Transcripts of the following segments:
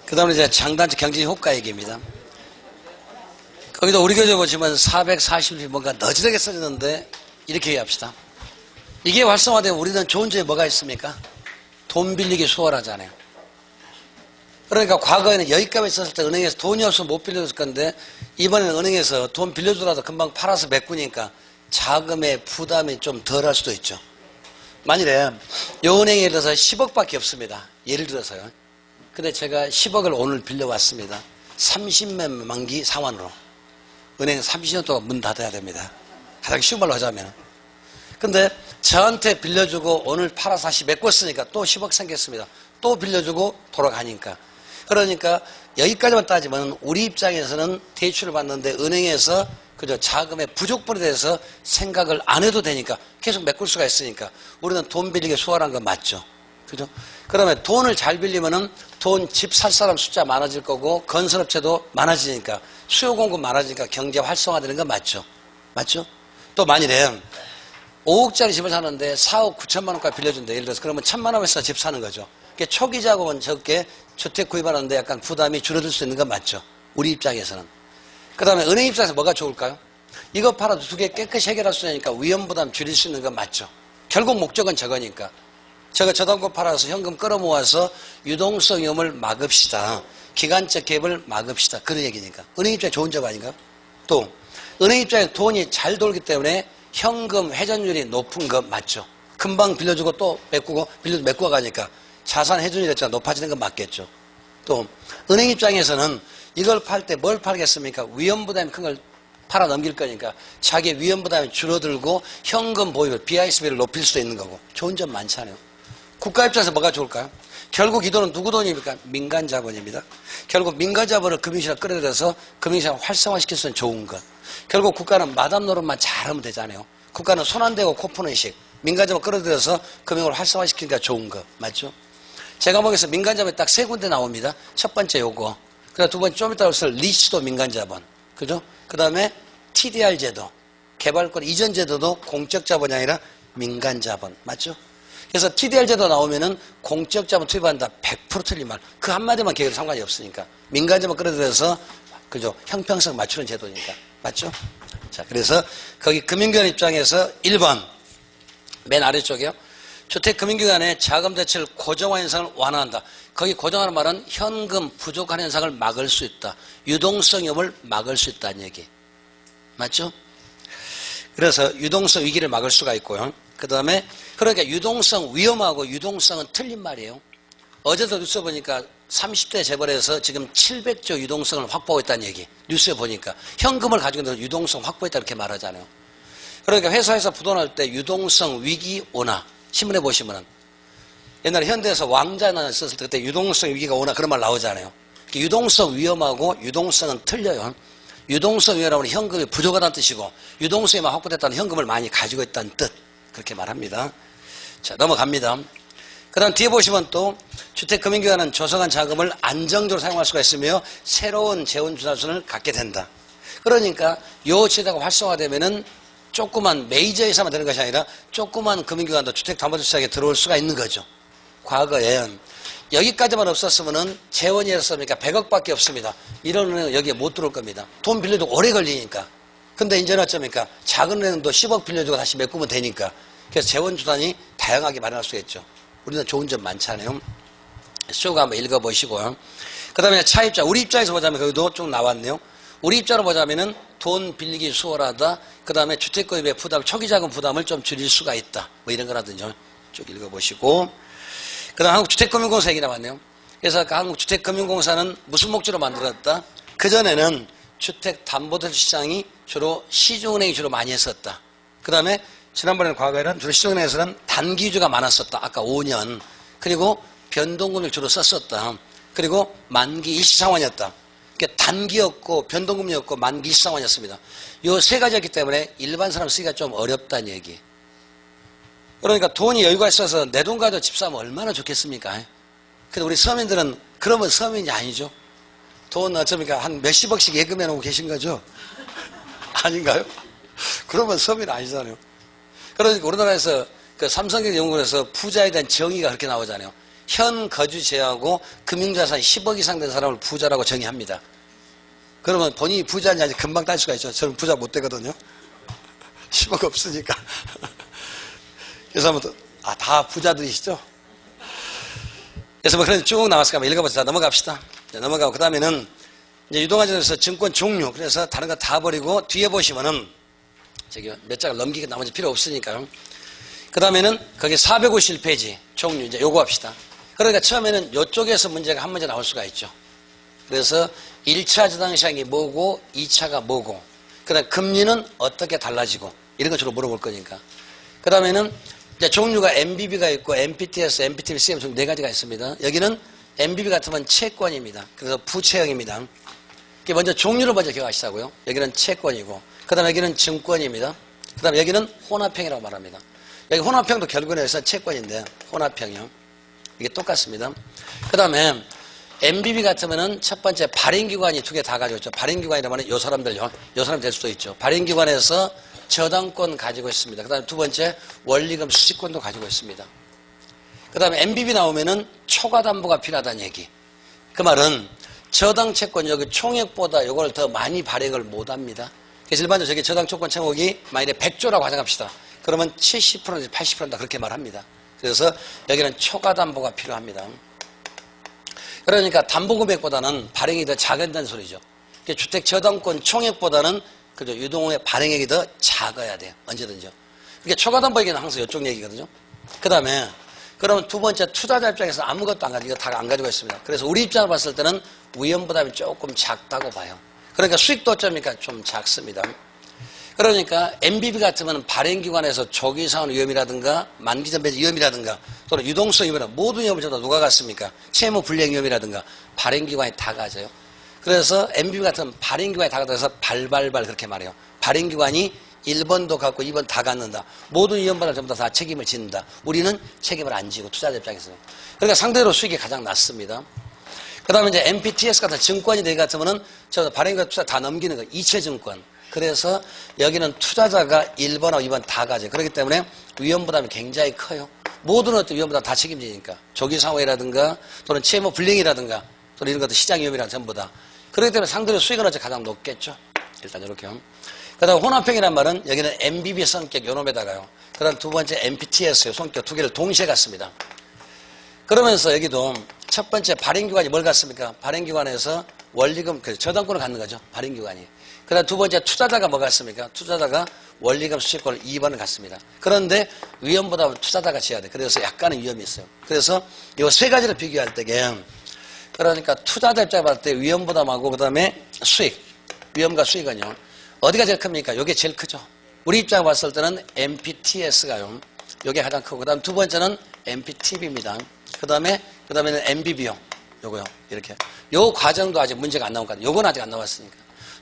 그 다음에 이제 장단적 경제적 효과 얘기입니다. 거기도 우리 교재 보시면 440이 뭔가 너지르게 써졌는데 이렇게 얘기합시다. 이게 활성화되면 우리는 좋은 점이 뭐가 있습니까? 돈 빌리기 수월하잖아요. 그러니까 과거에는 여유값이 있었을 때 은행에서 돈이 없으면 못 빌려줬을 건데 이번에는 은행에서 돈 빌려주더라도 금방 팔아서 메꾸니까 자금의 부담이 좀 덜할 수도 있죠. 만일에 요 은행에 예를 들어서 10억밖에 없습니다. 예를 들어서요. 근데 제가 10억을 오늘 빌려왔습니다. 30년 만기 상환으로. 은행 30년 동안 문 닫아야 됩니다. 가장 쉬운 말로 하자면. 근데 저한테 빌려주고 오늘 팔아서 다시 메꿨으니까 또 10억 생겼습니다. 또 빌려주고 돌아가니까. 그러니까 여기까지만 따지면 우리 입장에서는 대출을 받는데 은행에서 그저 자금의 부족분에 대해서 생각을 안 해도 되니까 계속 메꿀 수가 있으니까 우리는 돈 빌리기 수월한 건 맞죠. 그죠? 그러면 돈을 잘 빌리면은 돈 집 살 사람 숫자 많아질 거고 건설업체도 많아지니까 수요 공급 많아지니까 경제 활성화되는 건 맞죠. 맞죠? 또 만일에 5억짜리 집을 사는데 4억 9천만 원까지 빌려준다. 예를 들어서 그러면 1,000만 원에서 집 사는 거죠. 초기 자금은 적게 주택 구입하는데 약간 부담이 줄어들 수 있는 건 맞죠. 우리 입장에서는. 그 다음에 은행 입장에서 뭐가 좋을까요? 이거 팔아도 두 개 깨끗이 해결할 수 있으니까 위험 부담 줄일 수 있는 건 맞죠. 결국 목적은 저거니까. 제가 저당고 팔아서 현금 끌어모아서 유동성 위험을 막읍시다. 기간적 갭을 막읍시다. 그런 얘기니까. 은행 입장에 좋은 점 아닌가요? 또 은행 입장에 돈이 잘 돌기 때문에 현금 회전율이 높은 거 맞죠. 금방 빌려주고 또 메꾸고 빌려주고 메꾸어 가니까 자산 회전율이 높아지는 건 맞겠죠. 또 은행 입장에서는 이걸 팔 때 뭘 팔겠습니까? 위험 부담이 큰 걸 팔아 넘길 거니까 자기 위험 부담이 줄어들고 현금 보유율, BISB를 높일 수 있는 거고 좋은 점 많잖아요. 국가 입장에서 뭐가 좋을까요? 결국 이 돈은 누구 돈입니까? 민간 자본입니다. 결국 민간 자본을 금융시장 끌어들여서 금융시장 활성화시킬 수 있는 좋은 것. 결국 국가는 마담 노릇만 잘하면 되잖아요. 국가는 손 안 대고 코 푸는 식. 민간 자본 끌어들여서 금융을 활성화시키니까 좋은 것. 맞죠? 제가 보기에서 민간 자본이 딱 세 군데 나옵니다. 첫 번째 요거. 그다음 두 번째 좀 이따 올수 리츠도 민간 자본. 그죠? 그 다음에 TDR 제도. 개발권 이전 제도도 공적 자본이 아니라 민간 자본. 맞죠? 그래서 TDR 제도 나오면은 공적 자본 투입한다 100% 틀린 말. 그 한마디만 계획으로 상관이 없으니까. 민간 자본 끌어들여서 그죠? 형평성 맞추는 제도니까. 맞죠? 자, 그래서 거기 금융기관 입장에서 1번 맨 아래쪽이요. 주택금융기관의 자금 대출 고정화 현상을 완화한다. 거기 고정화는 말은 현금 부족한 현상을 막을 수 있다. 유동성 위험을 막을 수 있다는 얘기. 맞죠? 그래서 유동성 위기를 막을 수가 있고요. 그 다음에 그러니까 유동성 위험하고 유동성은 틀린 말이에요. 어제도 뉴스 보니까 30대 재벌에서 지금 700조 유동성을 확보하고 있다는 얘기. 뉴스에 보니까 현금을 가지고 있는 유동성 확보했다 이렇게 말하잖아요. 그러니까 회사에서 부도날 때 유동성 위기 오나 신문에 보시면은 옛날에 현대에서 왕자나 썼을 때 그때 유동성 위기가 오나 그런 말 나오잖아요. 유동성 위험하고 유동성은 틀려요. 유동성 위험하면 현금이 부족하다는 뜻이고 유동성이 확보됐다는 현금을 많이 가지고 있다는 뜻. 그렇게 말합니다. 자, 넘어갑니다. 그 다음 뒤에 보시면 또 주택금융기관은 조성한 자금을 안정적으로 사용할 수가 있으며 새로운 재원주산순을 갖게 된다. 그러니까 요 제도가 활성화되면은 조그만 메이저 회사만 되는 것이 아니라 조그만 금융기관도 주택담보대출시장에 들어올 수가 있는 거죠. 과거에 여기까지만 없었으면은 재원이었으니까 100억밖에 없습니다. 이런 은행은 여기에 못 들어올 겁니다. 돈 빌려도 오래 걸리니까. 근데 이제는 어쩌니까 작은 은행도 10억 빌려주고 다시 메꾸면 되니까. 그래서 재원주단이 다양하게 마련할 수 있죠. 우리는 좋은 점 많잖아요. 쇼가 한번 읽어보시고요. 그 다음에 차 입장, 우리 입장에서 보자면 거기도 쭉 나왔네요. 우리 입장으로 보자면은 돈 빌리기 수월하다. 그 다음에 주택구입의 부담, 초기자금 부담을 좀 줄일 수가 있다. 뭐 이런 거라든지 쭉 읽어보시고. 그 다음 한국주택금융공사 얘기 나왔네요. 그래서 그 한국주택금융공사는 무슨 목적으로 만들었다? 그전에는 주택담보대출 시장이 주로 시중은행이 주로 많이 했었다. 그 다음에 지난번에는 과거에는 주로 시중은행에서는 단기 유주가 많았었다. 아까 5년. 그리고 변동금리를 주로 썼었다. 그리고 만기 일시상환이었다. 그러니까 단기였고 변동금리였고 만기 일시상환이었습니다. 이 세 가지였기 때문에 일반 사람 쓰기가 좀 어렵다는 얘기. 그러니까 돈이 여유가 있어서 내 돈 가지고 집 사면 얼마나 좋겠습니까? 근데 우리 서민들은 그러면 서민이 아니죠. 돈 어쩌니까 한 몇십억씩 예금해 놓고 계신 거죠? 아닌가요? 그러면 서민 아니잖아요. 그러니까 우리나라에서 그 삼성경제연구원에서 부자에 대한 정의가 그렇게 나오잖아요. 현 거주 제하고 금융자산 10억 이상 된 사람을 부자라고 정의합니다. 그러면 본인이 부자인지 아닌지 금방 딸 수가 있죠. 저는 부자 못 되거든요. 10억 없으니까. 그래서 한번 다 부자들이시죠? 그래서 그런 쭉 나왔으니까 한번 읽어보자. 넘어갑시다. 자, 넘어가고 그 다음에는 이제 유동화전에서 증권 종류. 그래서 다른 거 다 버리고 뒤에 보시면은 저기 몇 장을 넘기고 나머지 필요 없으니까요. 그 다음에는 거기 451페이지 종류 이제 요거 합시다. 그러니까 처음에는 요쪽에서 문제가 한 문제 나올 수가 있죠. 그래서 1차 저당시장이 뭐고 2차가 뭐고 그 다음에 금리는 어떻게 달라지고 이런 것 주로 물어볼 거니까. 그 다음에는 이제 종류가 MBB가 있고 MPTS, MPTB, CM 총 4가지가 있습니다. 여기는 MBB 같으면 채권입니다. 그래서 부채형입니다. 먼저 종류를 먼저 기억하시자고요. 여기는 채권이고 그 다음에 여기는 증권입니다. 그 다음에 여기는 혼합형이라고 말합니다. 여기 혼합형도 결국은 여기서 채권인데 혼합형이요. 이게 똑같습니다. 그 다음에 MBB 같으면은 첫 번째 발행기관이 2개 다 가지고 있죠. 발행기관이라면 요 사람들요. 요 사람 될 수도 있죠. 발행기관에서 저당권 가지고 있습니다. 그 다음에 두 번째 원리금 수식권도 가지고 있습니다. 그 다음에 MBB 나오면은 초과담보가 필요하다는 얘기. 그 말은 저당채권 여기 총액보다 이걸 더 많이 발행을 못합니다. 그래서 일반적으로 저기 저당채권 총액이 만일에 100조라고 가정합시다. 그러면 70%인지 80%다 그렇게 말합니다. 그래서 여기는 초과담보가 필요합니다. 그러니까 담보금액보다는 발행이 더 작은다는 소리죠. 주택 저당권 총액보다는 그죠 유동의 발행액이 더 작아야 돼요. 언제든지요. 그러니까 초과담보 얘기는 항상 이쪽 얘기거든요. 그 다음에 그러면 두 번째 투자자 입장에서 아무것도 안 가지고 이거 다 안 가지고 있습니다. 그래서 우리 입장을 봤을 때는 위험부담이 조금 작다고 봐요. 그러니까 수익도 어쩌니까 좀 작습니다. 그러니까 MBB 같으면 발행기관에서 조기상환 위험이라든가 만기전 배제 위험이라든가 또는 유동성 위험이라든가 모든 위험을 전부 다 누가 갖습니까? 채무 불이행 위험이라든가 발행기관이 다 가져요. 그래서 MBB 같은 발행기관이 다 가져서 발발발 그렇게 말해요. 발행기관이 1번도 갖고 2번 다 갖는다. 모든 위험받을 전부 다 책임을 짓는다. 우리는 책임을 안 지고 투자자 입장에서는. 그러니까 상대로 수익이 가장 낮습니다. 그 다음에 이제 MPTS 같은 증권이 되게 같으면은 저 발행기관 투자 다 넘기는 거 이체증권. 그래서 여기는 투자자가 1번하고 2번 다 가져요. 그렇기 때문에 위험부담이 굉장히 커요. 모든 어떤 위험부담 다 책임지니까. 조기상환이라든가 또는 채무 불이행이라든가 또는 이런 것들 시장 위험이랑 전부 다. 그렇기 때문에 상대로 수익은 어째 가장 높겠죠. 일단 이렇게요. 그 다음 혼합형이란 말은 여기는 MBB 성격 요놈에다가요. 그 다음 두 번째 MPTS 성격 두 개를 동시에 갖습니다. 그러면서 여기도 첫 번째 발행기관이 뭘 갖습니까? 발행기관에서 원리금, 저당권을 갖는 거죠. 발행기관이. 그 다음 두 번째 투자자가 뭐 갖습니까? 투자자가 원리금 수익권을 2번을 갖습니다. 그런데 위험보다는 투자자가 져야 돼. 그래서 약간의 위험이 있어요. 그래서 이 세 가지를 비교할 때게 그러니까 투자자 입장에 봤을 때 위험부담하고 그 다음에 수익, 위험과 수익은요. 어디가 제일 큽니까? 이게 제일 크죠. 우리 입장에 봤을 때는 MPTS가요. 이게 가장 크고 그 다음 두 번째는 MPTB입니다. 그 다음에는 MBB요. 요거요. 이렇게. 요 과정도 아직 문제가 안 나온 거 같아요. 요건 아직 안 나왔으니까.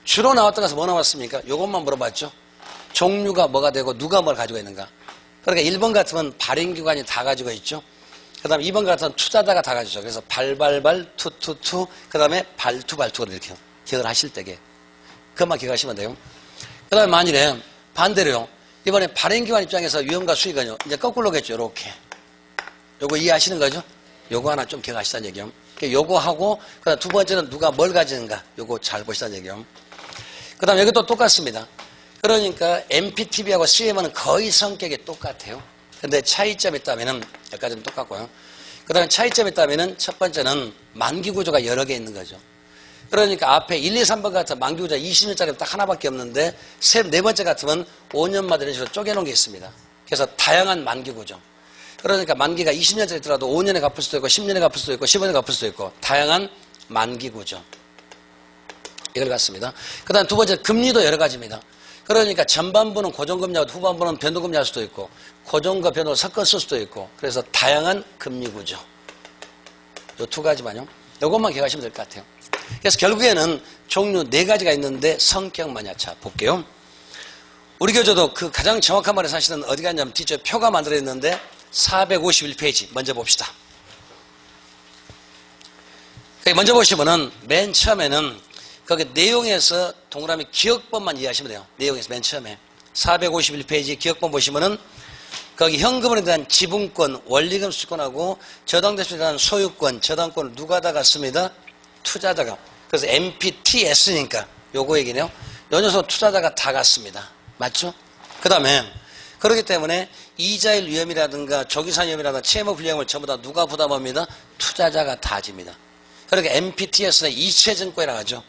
주로 나왔던 것은 뭐 나왔습니까? 요것만 물어봤죠. 종류가 뭐가 되고 누가 뭘 가지고 있는가. 그러니까 1번 같으면 발행기관이 다 가지고 있죠. 그 다음에 2번 같으면 투자자가 다 가지죠. 그래서 발발발, 투투투, 그 다음에 발투발투를 이렇게 기억을 하실 때게. 그것만 기억하시면 돼요. 그 다음에 만일에 반대로요. 이번에 발행기관 입장에서 위험과 수익은요. 이제 거꾸로겠죠. 이렇게. 요거 이해하시는 거죠? 요거 하나 좀 기억하시다는 얘기요. 요거 하고 그 다음 두 번째는 누가 뭘 가지는가. 요거 잘 보시다는 얘기요. 그 다음에 여기도 똑같습니다. 그러니까 MPTB하고 CM은 거의 성격이 똑같아요. 근데 차이점이 있다면은 여기까지는 똑같고요. 그 다음에 차이점이 있다면은 첫 번째는 만기 구조가 여러 개 있는 거죠. 그러니까 앞에 1, 2, 3번 같은 만기 구조가 20년짜리 딱 하나밖에 없는데 네 번째 같으면 5년마다 이런 식으로 쪼개놓은 게 있습니다. 그래서 다양한 만기 구조. 그러니까 만기가 20년짜리 있더라도 5년에 갚을 수도 있고 10년에 갚을 수도 있고 15년에 갚을 수도 있고 다양한 만기 구조. 이걸 갖습니다. 그 다음 두 번째 금리도 여러 가지입니다. 그러니까 전반부는 고정금리하고 후반부는 변동금리 할 수도 있고 고정과 변동을 섞어 쓸 수도 있고 그래서 다양한 금리 구조. 요 두 가지만요. 요것만 기억하시면 될 것 같아요. 그래서 결국에는 종류 4가지가 있는데 성격만이야. 자, 볼게요. 우리 교재도 그 가장 정확한 말을 사실은 어디가 있냐면 뒤쪽에 표가 만들어 있는데 451페이지 먼저 봅시다. 먼저 보시면은 맨 처음에는 거기 내용에서 동그라미 기억법만 이해하시면 돼요. 내용에서 맨 처음에 451페이지 기억법 보시면은 거기 현금에 대한 지분권, 원리금 수익권하고 저당대출에 대한 소유권, 저당권을 누가 다 갖습니다? 투자자가. 그래서 MPTS니까 요거 얘기네요. 요 녀석 투자자가 다 갖습니다. 맞죠? 그 다음에 그렇기 때문에 이자일 위험이라든가 조기산 위험이라든가 채무 불이행을 전부 다 누가 부담합니다? 투자자가 다 집니다. 그러니까 MPTS는 이체증권이라고 하죠.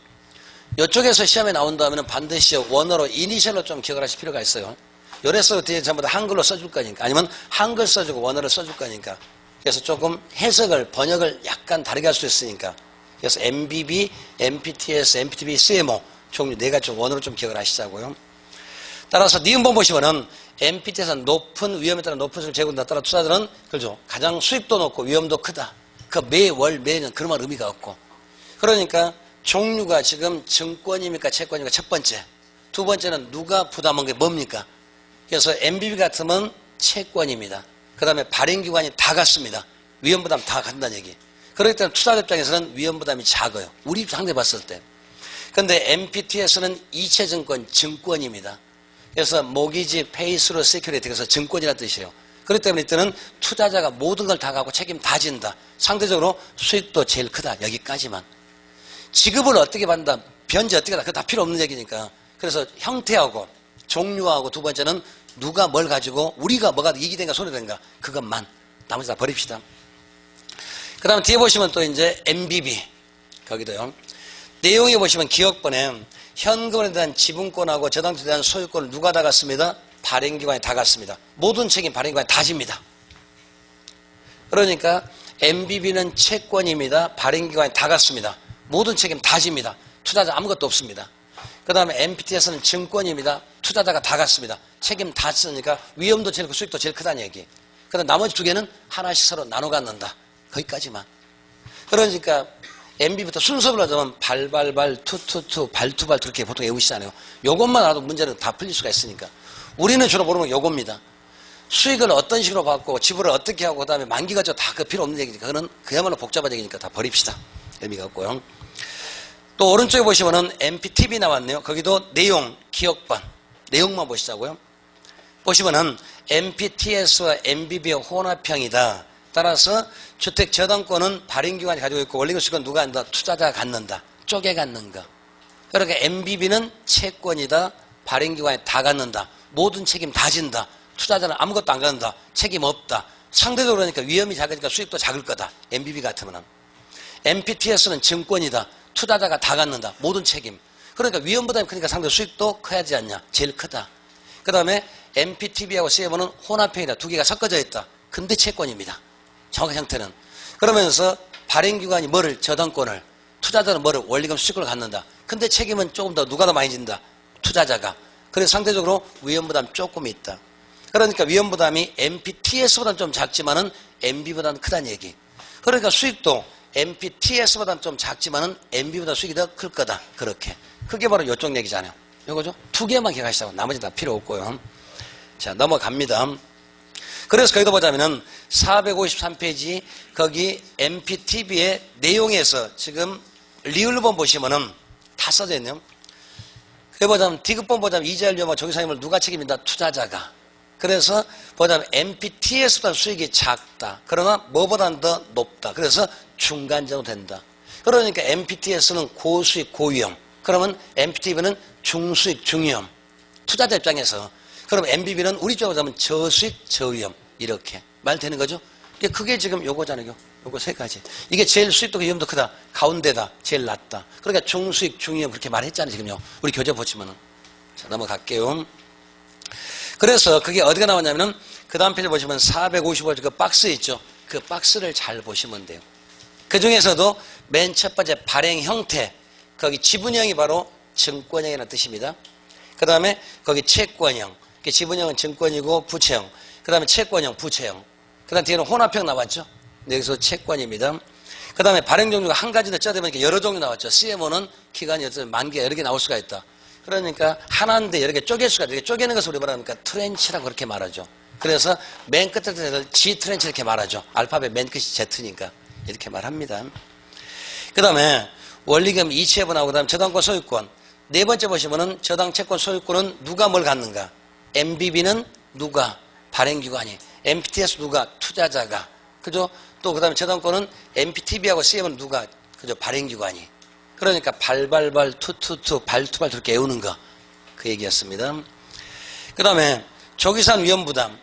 이쪽에서 시험에 나온다면 반드시 원어로 이니셜로 좀 기억을 하실 필요가 있어요. 요래서 뒤에 전부 다 한글로 써줄 거니까, 아니면 한글 써주고 원어를 써줄 거니까. 그래서 조금 해석을, 번역을 약간 다르게 할 수 있으니까. 그래서 MBB, MPTS, MPTB, CMO 종류 네 가지 원어로 좀 기억을 하시자고요. 따라서 니은번 보시면은 MPT에서는 높은 위험에 따라 높은 수익을 제공한다. 따라 투자자들은 그렇죠. 가장 수익도 높고 위험도 크다. 그 매월 매년 그런 의미가 없고. 그러니까 종류가 지금 증권입니까 채권입니까? 첫 번째. 두 번째는 누가 부담한 게 뭡니까? 그래서 MBB 같으면 채권입니다. 그 다음에 발행기관이 다 갖습니다. 위험부담 다 갖는다는 얘기. 그렇기 때문에 투자자 입장에서는 위험부담이 작아요. 우리 상대 봤을 때. 그런데 MPT에서는 이체증권, 증권입니다. 그래서 모기지, 페이스로 세큐리티, 그래서 증권이라는 뜻이에요. 그렇기 때문에 이때는 투자자가 모든 걸 다 갖고 책임 다 진다. 상대적으로 수익도 제일 크다. 여기까지만. 지급을 어떻게 받는다, 변제 어떻게 받는다, 그거 다 필요 없는 얘기니까. 그래서 형태하고 종류하고 두 번째는 누가 뭘 가지고 우리가 뭐가 이익이 된가 손해된가 그것만. 나머지 다 버립시다. 그 다음에 뒤에 보시면 또 이제 MBB 거기도요. 내용에 보시면 기억번에 현금에 대한 지분권하고 저당권에 대한 소유권을 누가 다 갖습니다? 발행기관이 다 갖습니다. 모든 책임 발행기관이 다 집니다. 그러니까 MBB는 채권입니다. 발행기관이 다 갖습니다. 모든 책임 다 집니다. 투자자 아무것도 없습니다. 그 다음에 MPT에서는 증권입니다. 투자자가 다 갖습니다. 책임 다 쓰니까 위험도 제일 크고 수익도 제일 크다는 얘기. 그 다음 나머지 두 개는 하나씩 서로 나눠 갖는다. 거기까지만. 그러니까 MB부터 순서로 하자면 발발발, 투투투, 발투발 그렇게 보통 외우시잖아요. 요것만 알아도 문제는 다 풀릴 수가 있으니까. 우리는 주로 모르는 요겁니다. 수익을 어떤 식으로 받고 지불을 어떻게 하고 그다음에 만기가 다 그 필요 없는 얘기니까 그거는 그야말로 복잡한 얘기니까 다 버립시다. 의미가 없고요. 또 오른쪽에 보시면은 MPTB 나왔네요. 거기도 내용, 기억번, 내용만 보시자고요. 보시면은 MPTS와 MBB의 혼합형이다. 따라서 주택 저당권은 발행기관이 가지고 있고 원리금 수익은 누가 한다? 투자자가 갖는다. 쪼개 갖는 거. 그러니까 MBB는 채권이다. 발행기관이 다 갖는다. 모든 책임 다 진다. 투자자는 아무것도 안 갖는다. 책임 없다. 상대적으로 그러니까 위험이 작으니까 수익도 작을 거다. MBB 같으면. MPTS는 증권이다. 투자자가 다 갖는다. 모든 책임. 그러니까 위험부담이 크니까 상대 수익도 커야지 않냐. 제일 크다. 그 다음에 MPTB하고 CMO는 혼합형이다. 두 개가 섞어져 있다. 근데 채권입니다. 정확한 형태는. 그러면서 발행기관이 뭐를? 저당권을. 투자자는 뭐를? 원리금 수익을 갖는다. 근데 책임은 조금 더 누가 더 많이 진다? 투자자가. 그래서 상대적으로 위험부담이 조금 있다. 그러니까 위험부담이 MPTS보다는 좀 작지만은 MB보다는 크다는 얘기. 그러니까 수익도 MPTS보다는 좀 작지만은 MB보다 수익이 더 클 거다. 그렇게. 그게 바로 이쪽 얘기잖아요. 이거죠? 두 개만 기억하시자고. 나머지 다 필요 없고요. 자, 넘어갑니다. 그래서 거기도 보자면은 453페이지 거기 MPTB의 내용에서 지금 리을본 보시면은 다 써져 있네요. 그래 보자면 디귿본 보자면 이자율 위험과 조기상임을 누가 책임진다? 투자자가. 그래서 보자면 MPTS보다 수익이 작다. 그러나 뭐보다는 더 높다. 그래서 중간 정도 된다. 그러니까 MPTS는 고수익 고위험. 그러면 MPTB는 중수익 중위험. 투자자 입장에서. 그럼 MBB는 우리 쪽으로 하면 저수익 저위험. 이렇게 말 되는 거죠? 그게 지금 요거잖아요. 요거 세 가지. 이게 제일 수익도 위험도 크다. 가운데다. 제일 낮다. 그러니까 중수익 중위험 그렇게 말했잖아요. 지금요. 우리 교재 보시면은. 자, 넘어갈게요. 그래서 그게 어디가 나왔냐면은 그 다음 페이지 보시면 455쪽 그 박스 있죠. 그 박스를 잘 보시면 돼요. 그 중에서도 맨 첫 번째 발행 형태 거기 지분형이 바로 증권형이라는 뜻입니다. 그 다음에 거기 채권형 지분형은 증권이고 부채형 그 다음에 채권형 부채형 그 다음 뒤에는 혼합형 나왔죠. 여기서 채권입니다. 그 다음에 발행 종류가 한 가지도 쪄대보니까 여러 종류 나왔죠. CMO는 기간이 만 개 여러 개 나올 수가 있다. 그러니까 하나인데 여러 개 쪼갤 수가 있다. 이렇게 쪼개는 것을 우리 말합니까? 트렌치라고 그렇게 말하죠. 그래서 맨 끝에 G 트렌치 이렇게 말하죠. 알파벳 맨 끝이 Z니까 이렇게 말합니다. 그 다음에 원리금 이체부 나오고 그다음 저당권 소유권 네 번째 보시면은 저당 채권 소유권은 누가 뭘 갖는가? MBB는 누가? 발행기관이, MPT에서 누가? 투자자가. 그죠? 또 그 다음에 재단권은 MPTB하고 CM은 누가? 그죠? 발행기관이. 그러니까 발발발 투투투 발투발 그렇게 애우는 거. 그 얘기였습니다. 그 다음에 조기산 위험부담.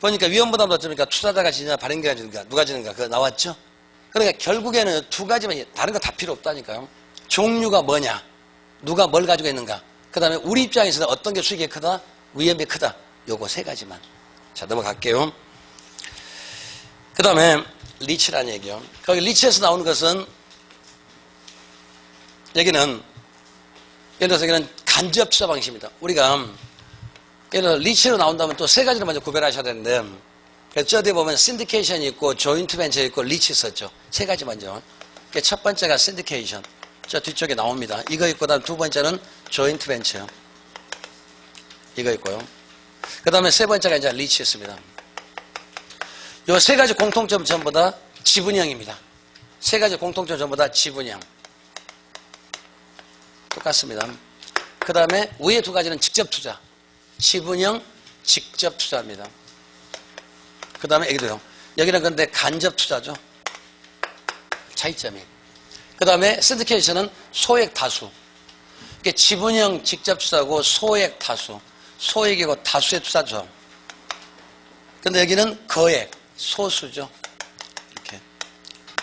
보니까 위험부담도 어쩌니까 투자자가 지느냐 발행기관이 지느냐 누가 지는가 그거 나왔죠? 그러니까 결국에는 두 가지만 다른 거 다 필요 없다니까요. 종류가 뭐냐, 누가 뭘 가지고 있는가, 그 다음에 우리 입장에서는 어떤 게 수익이 크다, 위험이 크다, 요거 세 가지만. 자, 넘어갈게요. 그 다음에 리치라는 얘기요. 거기 리치에서 나오는 것은 여기는 예를 들어서 여기는 간접 투자 방식입니다. 우리가 예를 들어 리치로 나온다면 또 세 가지를 먼저 구별하셔야 되는데, 그래서 저뒤에 보면 신디케이션이 있고 조인트 벤처 있고 리치 있었죠. 세 가지 먼저. 첫 번째가 신디케이션. 저 뒤쪽에 나옵니다. 이거 있고, 다음 두 번째는 조인트 벤처. 이거 있고요. 그 다음에 세 번째가 이제 리치 있습니다. 요 세 가지 공통점 전부 다 지분형입니다. 세 가지 공통점 전부 다 지분형. 똑같습니다. 그 다음에 위에 두 가지는 직접 투자. 지분형 직접 투자입니다. 그 다음에 여기도요. 여기는 근데 간접 투자죠. 차이점이. 그 다음에 신디케이션은 소액 다수. 이게 지분형 직접 투자고 소액 다수. 소액이고 다수의 투자죠. 근데 여기는 거액, 소수죠.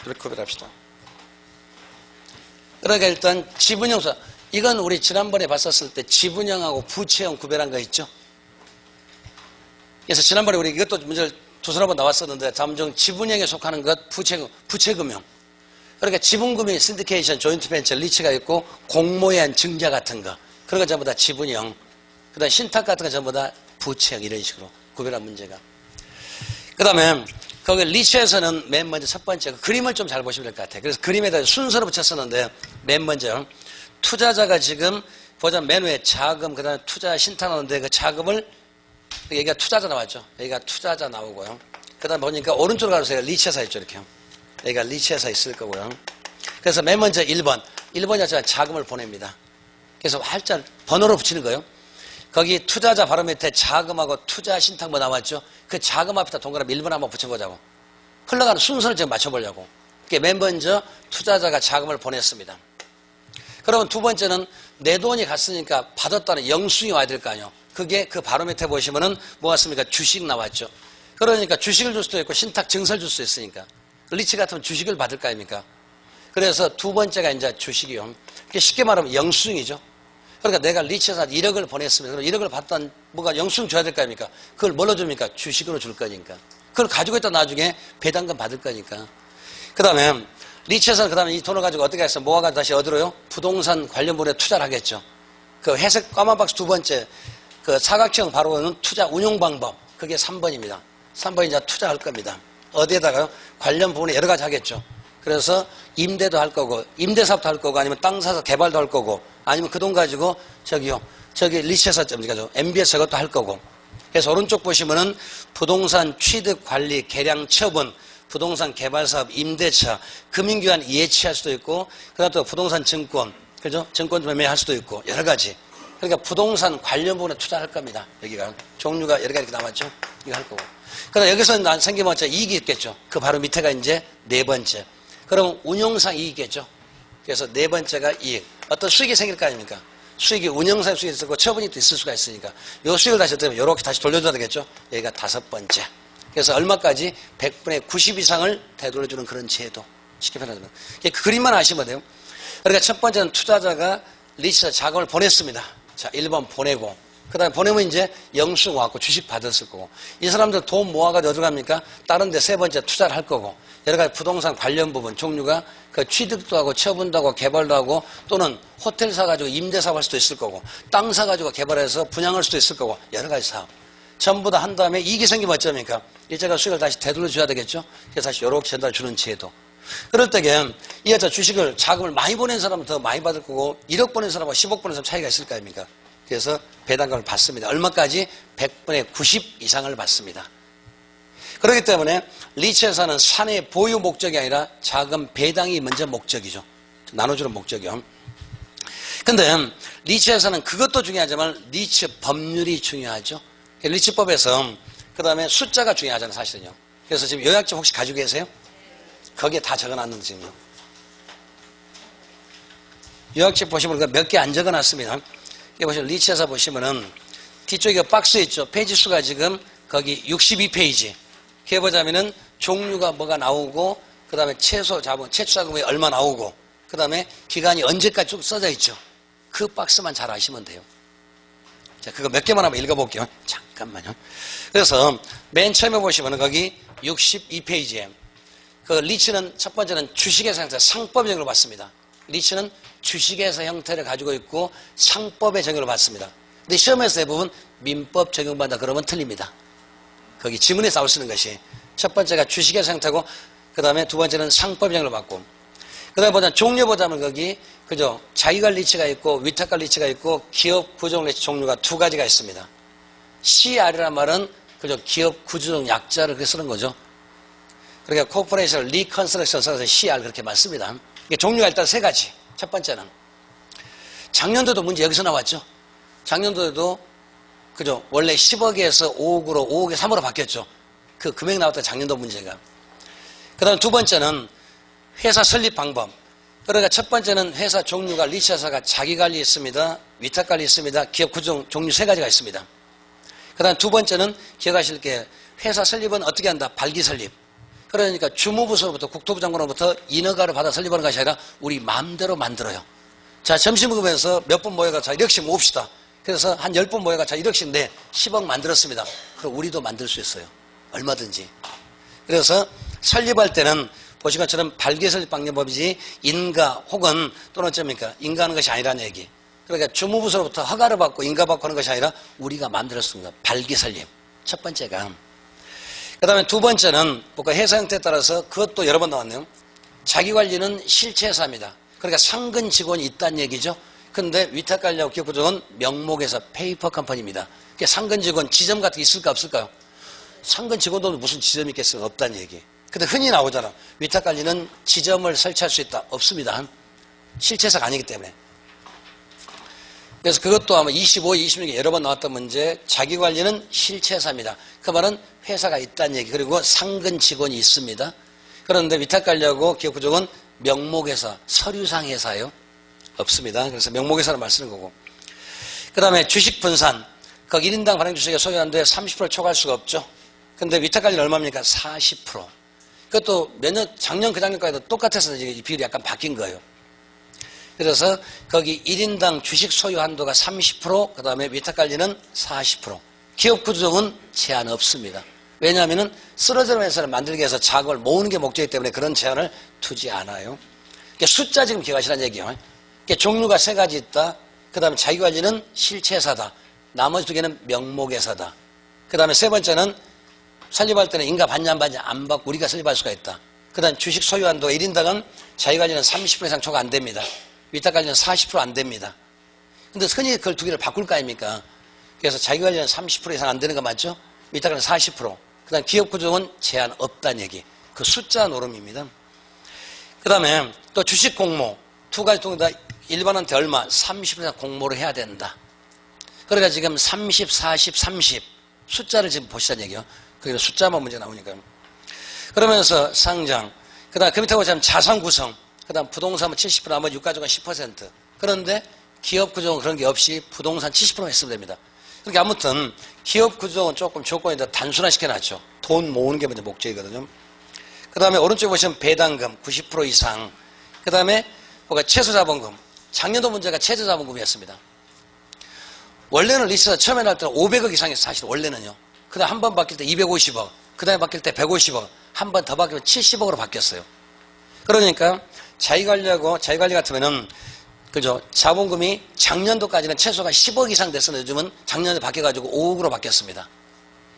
이렇게 구별합시다. 그러니까 일단 지분형 투자. 이건 우리 지난번에 봤었을 때 지분형하고 부채형 구별한 거 있죠. 그래서 지난번에 우리 이것도 문제를 두서너 번 나왔었는데, 잠정 지분형에 속하는 것 부채금융. 그러니까 지분금융, 신디케이션, 조인트 벤처, 리치가 있고 공모의 증자 같은 거. 그런 건 전부 다 지분형. 그 다음에 신탁 같은 건 전부 다 부채형. 이런 식으로 구별한 문제가. 그 다음에 거기 리치에서는 맨 먼저 첫 번째 그 그림을 좀 잘 보시면 될 것 같아요. 그래서 그림에다 순서로 붙였었는데, 맨 먼저 투자자가 지금 보자면 맨 위에 자금, 그 다음에 투자 신탁 나오는데 그 자금을, 여기가 투자자 나왔죠. 여기가 투자자 나오고요. 그 다음에 보니까 오른쪽으로 가주세요. 리치회사 있죠. 이렇게. 여기가 리치회사 있을 거고요. 그래서 맨 먼저 1번. 1번이 제가 자금을 보냅니다. 그래서 활자 번호로 붙이는 거예요. 거기 투자자 바로 밑에 자금하고 투자 신탁 뭐 나왔죠. 그 자금 앞에다 동그라미 1번 한번 붙여보자고. 흘러가는 순서를 지금 맞춰보려고. 그게 맨 먼저 투자자가 자금을 보냈습니다. 그러면 두 번째는 내 돈이 갔으니까 받았다는 영수증이 와야 될 거 아니에요. 그게 그 바로 밑에 보시면은 뭐 같습니까? 주식 나왔죠. 그러니까 주식을 줄 수도 있고 신탁 증서를 줄 수 있으니까. 리치 같으면 주식을 받을 거 아닙니까? 그래서 두 번째가 이제 주식이요. 쉽게 말하면 영수증이죠. 그러니까 내가 리치에서 1억을 보냈습니다. 그럼 1억을 받던 뭐가 영수증 줘야 될 거 아닙니까? 그걸 뭘로 줍니까? 주식으로 줄 거니까. 그걸 가지고 있다 나중에 배당금 받을 거니까. 그 다음에 리치에서는 그 다음에 이 돈을 가지고 어떻게 했어? 모아가지고 다시 어디로요? 부동산 관련 부분에 투자를 하겠죠. 그 회색 까만 박스 두 번째, 그 사각형 바로는 투자 운용 방법. 그게 3번입니다. 3번이 이제 투자할 겁니다. 어디에다가요? 관련 부분에 여러 가지 하겠죠. 그래서 임대도 할 거고, 임대사업도 할 거고, 아니면 땅 사서 개발도 할 거고, 아니면 그 돈 가지고 저기 리치에서 MBS 저것도 할 거고. 그래서 오른쪽 보시면은 부동산 취득 관리 계량 처분, 부동산 개발사업, 임대차, 금융기관 예치할 수도 있고, 그다음 또 부동산 증권, 그죠? 증권 매매할 수도 있고, 여러 가지. 그러니까 부동산 관련 부분에 투자할 겁니다. 여기가. 종류가 여러 가지 이렇게 남았죠? 이거 할 거고. 그러나 여기서 난 생기면 이익이 있겠죠? 그 바로 밑에가 이제 네 번째. 그럼 운용상 이익이겠죠? 그래서 네 번째가 이익. 어떤 수익이 생길 거 아닙니까? 수익이 운영상 수익이 있을 거고 처분이 또 있을 수가 있으니까. 요 수익을 다시 어떻게 이렇게 다시 돌려줘야 되겠죠? 여기가 다섯 번째. 그래서 얼마까지? 100분의 90 이상을 되돌려주는 그런 제도. 쉽게 표현하자면. 그 그림만 아시면 돼요. 그러니까 첫 번째는 투자자가 리치에서 자금을 보냈습니다. 자, 1번 보내고. 그 다음에 보내면 이제 영수증 왔고 주식 받았을 거고. 이 사람들 돈 모아가지고 어디로 갑니까? 다른 데 세 번째 투자를 할 거고. 여러 가지 부동산 관련 부분, 종류가 그 취득도 하고 처분도 하고 개발도 하고 또는 호텔 사가지고 임대사업 할 수도 있을 거고 땅 사가지고 개발해서 분양할 수도 있을 거고 여러 가지 사업. 전부 다 한 다음에 이익이 생기면 어쩌니까? 일자가 수익을 다시 되돌려줘야 되겠죠? 그래서 다시 이렇게 전달 주는 제도. 그럴 때게 이 여자 주식을 자금을 많이 보낸 사람은 더 많이 받을 거고 1억 보낸 사람하고 10억 보낸 사람 차이가 있을 거 아닙니까? 그래서 배당금을 받습니다. 얼마까지? 100분의 90 이상을 받습니다. 그렇기 때문에 리치회사는 사내 보유 목적이 아니라 자금 배당이 먼저 목적이죠. 나눠주는 목적이요. 근데 리치회사는 그것도 중요하지만 리치 법률이 중요하죠. 리치법에서 그 다음에 숫자가 중요하잖아요, 사실은요. 그래서 지금 요약집 혹시 가지고 계세요? 거기에 다 적어놨는데 지금요. 요약집 보시면 몇 개 안 적어놨습니다. 여기 보시면 리치에서 보시면은 뒤쪽에 박스 있죠. 페이지 수가 지금 거기 62페이지. 그게 보자면은 종류가 뭐가 나오고, 그 다음에 최소 자금이 얼마 나오고, 그 다음에 기간이 언제까지 쭉 써져 있죠. 그 박스만 잘 아시면 돼요. 자, 그거 몇 개만 한번 읽어볼게요. 잠깐만요. 그래서 맨 처음에 보시면은 거기 62페이지에 그 리치는 첫 번째는 주식에서 형태, 상법의 정의를 받습니다. 리치는 주식에서 형태를 가지고 있고 상법의 정의를 받습니다. 근데 시험에서 대부분 민법 적용받다 그러면 틀립니다. 거기 지문에서 나올 수 있는 것이 첫 번째가 주식에서 형태고, 그 다음에 두 번째는 상법의 정의를 받고, 그 다음에 보자 종류 보자면 거기 그죠, 자기관 리치가 있고 위탁관 리치가 있고 기업 구조적 리치 종류가 두 가지가 있습니다. CR이란 말은 그죠, 기업 구조적 약자를 그렇게 쓰는 거죠. 그러니까 코퍼레이션 리컨스트럭션 써서 CR 그렇게 맞습니다. 이게 종류가 일단 세 가지. 첫 번째는 작년도도 문제 여기서 나왔죠. 작년도에도 그죠, 원래 10억에서 5억으로 5억에 3으로 바뀌었죠. 그 금액 나왔던 작년도 문제가. 그 다음 두 번째는 회사 설립 방법. 그러니까 첫 번째는 회사 종류가 리치회사가 자기관리 있습니다. 위탁관리 있습니다. 기업 구조 종류 세 가지가 있습니다. 그 다음 두 번째는 기억하실 게 회사 설립은 어떻게 한다? 발기 설립. 그러니까 주무부서로부터 국토부 장관으로부터 인허가를 받아 설립하는 것이 아니라 우리 마음대로 만들어요. 자, 점심 먹으면서 몇 분 모여가 자 1억씩 모읍시다. 그래서 한 10분 모여가 자 1억씩 내 10억 만들었습니다. 그럼 우리도 만들 수 있어요. 얼마든지. 그래서 설립할 때는 보신 것처럼 발기 설립 방법이지 인가 혹은 또는 어쩝니까? 인가하는 것이 아니라는 얘기. 그러니까 주무부서로부터 허가를 받고 인가받고 하는 것이 아니라 우리가 만들었습니다. 발기 설립. 첫 번째가. 그 다음에 두 번째는 회사 형태에 따라서 그것도 여러 번 나왔네요. 자기관리는 실체회사입니다. 그러니까 상근 직원이 있다는 얘기죠. 근데 위탁관리하고 기업구조는 명목에서 페이퍼 컴퍼니입니다. 그러니까 상근 직원 지점 같은 게 있을까 없을까요? 상근 직원도 무슨 지점이 있겠어요? 없다는 얘기. 근데 흔히 나오잖아. 위탁관리는 지점을 설치할 수 있다. 없습니다. 실체사가 아니기 때문에. 그래서 그것도 아마 25, 26에 여러 번 나왔던 문제. 자기관리는 실체사입니다. 그 말은 회사가 있다는 얘기. 그리고 상근 직원이 있습니다. 그런데 위탁관리하고 기업구조는 명목회사, 서류상 회사예요. 없습니다. 그래서 명목회사를 말 쓰는 거고. 그 다음에 주식 분산. 그 1인당 발행 주식의 소유한도에 30%를 초과할 수가 없죠. 근데 위탁관리는 얼마입니까? 40%. 그것도 작년 그 작년까지도 똑같아서 이 비율이 약간 바뀐 거예요. 그래서 거기 1인당 주식 소유 한도가 30%, 그 다음에 위탁관리는 40%. 기업 구조적은 제한 없습니다. 왜냐하면 쓰러지는 회사를 만들기 위해서 자금을 모으는 게 목적이기 때문에 그런 제한을 두지 않아요. 그러니까 숫자 지금 기억하시라는 얘기예요. 그러니까 종류가 세 가지 있다. 그 다음에 자기관리는 실체사다. 나머지 두 개는 명목회사다. 그 다음에 세 번째는 설립할 때는 인가 받냐 안 받냐 안 받고 우리가 설립할 수가 있다. 그 다음 주식 소유 한도가 1인당은 자기관리는 30% 이상 초과 안 됩니다. 위탁관리는 40% 안 됩니다. 근데 흔히 그걸 두 개를 바꿀 거 아닙니까? 그래서 자기관리는 30% 이상 안 되는 거 맞죠? 위탁관리는 40%. 그 다음 기업구조는 제한 없다는 얘기. 그 숫자 노름입니다. 그 다음에 또 주식 공모. 두 가지 통해서 일반한테 얼마? 30% 공모를 해야 된다. 그러니까 지금 30, 40, 30 숫자를 지금 보시자는 얘기예요. 그게 숫자만 문제 나오니까요. 그러면서 상장, 그 다음 그 밑에 보자면 자산 구성, 그 다음 부동산은 70%, 나머지 유가족은 10%. 그런데 기업 구조는 그런 게 없이 부동산 70%만 했으면 됩니다. 그러니까 아무튼 기업 구조는 조금 조건이 더 단순화시켜놨죠. 돈 모으는 게 먼저 목적이거든요. 그 다음에 오른쪽에 보시면 배당금 90% 이상, 그 다음에 최소자본금. 작년도 문제가 최저자본금이었습니다. 원래는 리스가 처음에 날 때는 500억 이상이었어요. 사실 원래는요. 그 다음 한 번 바뀔 때 250억, 그 다음에 바뀔 때 150억, 한 번 더 바뀌면 70억으로 바뀌었어요. 그러니까 자기관리 같으면은 그죠, 자본금이 작년도까지는 최소가 10억 이상 됐었는데 요즘은 작년에 바뀌어가지고 5억으로 바뀌었습니다.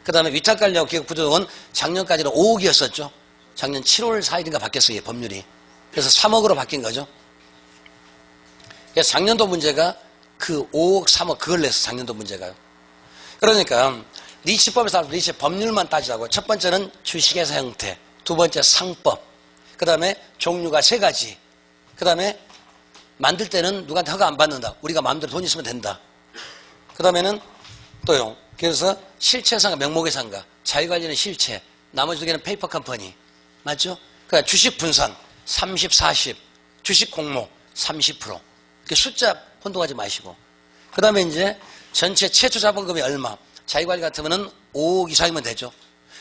그 다음에 위탁관리하고 기업구조는 작년까지는 5억이었었죠. 작년 7월 4일인가 바뀌었어요, 법률이. 그래서 3억으로 바뀐 거죠. 그래서 작년도 문제가 그 5억, 3억 그걸 내서 작년도 문제가요. 그러니까 리치법에서 리치 법률만 따지자고. 첫 번째는 주식회사 형태, 두 번째 상법, 그 다음에 종류가 세 가지, 그 다음에 만들 때는 누구한테 허가 안 받는다. 우리가 마음대로 돈 있으면 된다. 그 다음에는 또요, 그래서 실체상가, 명목회상가, 자기관리는 실체, 나머지 두 개는 페이퍼 컴퍼니. 맞죠? 그러니까 주식 분산 30, 40, 주식 공모 30%. 숫자 혼동하지 마시고. 그 다음에 이제 전체 최초 자본금이 얼마? 자기관리 같으면은 5억 이상이면 되죠.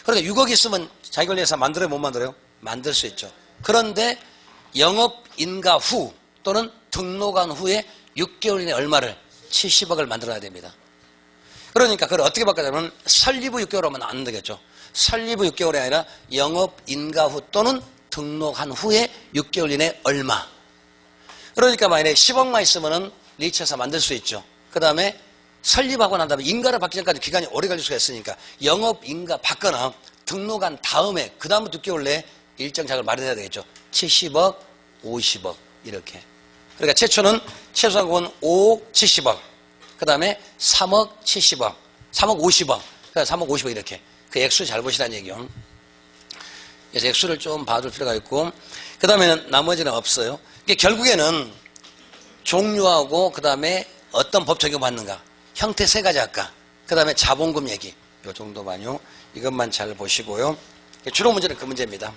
그러니까 6억 있으면 자기관리회사 만들어요, 못 만들어요? 만들 수 있죠. 그런데 영업 인가 후 또는 등록한 후에 6개월 이내 얼마를? 70억을 만들어야 됩니다. 그러니까 그걸 어떻게 바꿔냐면 설립 후 6개월 하면 안 되겠죠. 설립 후 6개월이 아니라 영업 인가 후 또는 등록한 후에 6개월 이내 얼마. 그러니까 만약에 10억만 있으면은 리츠에서 만들 수 있죠. 그 다음에 설립하고 난 다음에 인가를 받기 전까지 기간이 오래 걸릴 수가 있으니까 영업 인가 받거나 등록한 다음에 그 다음부터 6개월 내에 일정 자금을 마련해야 되겠죠. 70억, 50억 이렇게. 그러니까 최초는 최소한금은 5억 70억, 그 다음에 3억 70억, 3억 50억, 그러니까 3억 50억 이렇게. 그 액수 잘 보시라는 얘기요. 그래서 액수를 좀 봐줄 필요가 있고, 그 다음에는 나머지는 없어요. 이게 결국에는 종류하고 그 다음에 어떤 법 적용받는가, 형태 세 가지 아까, 그 다음에 자본금 얘기, 요 정도만요. 이것만 잘 보시고요. 주로 문제는 그 문제입니다.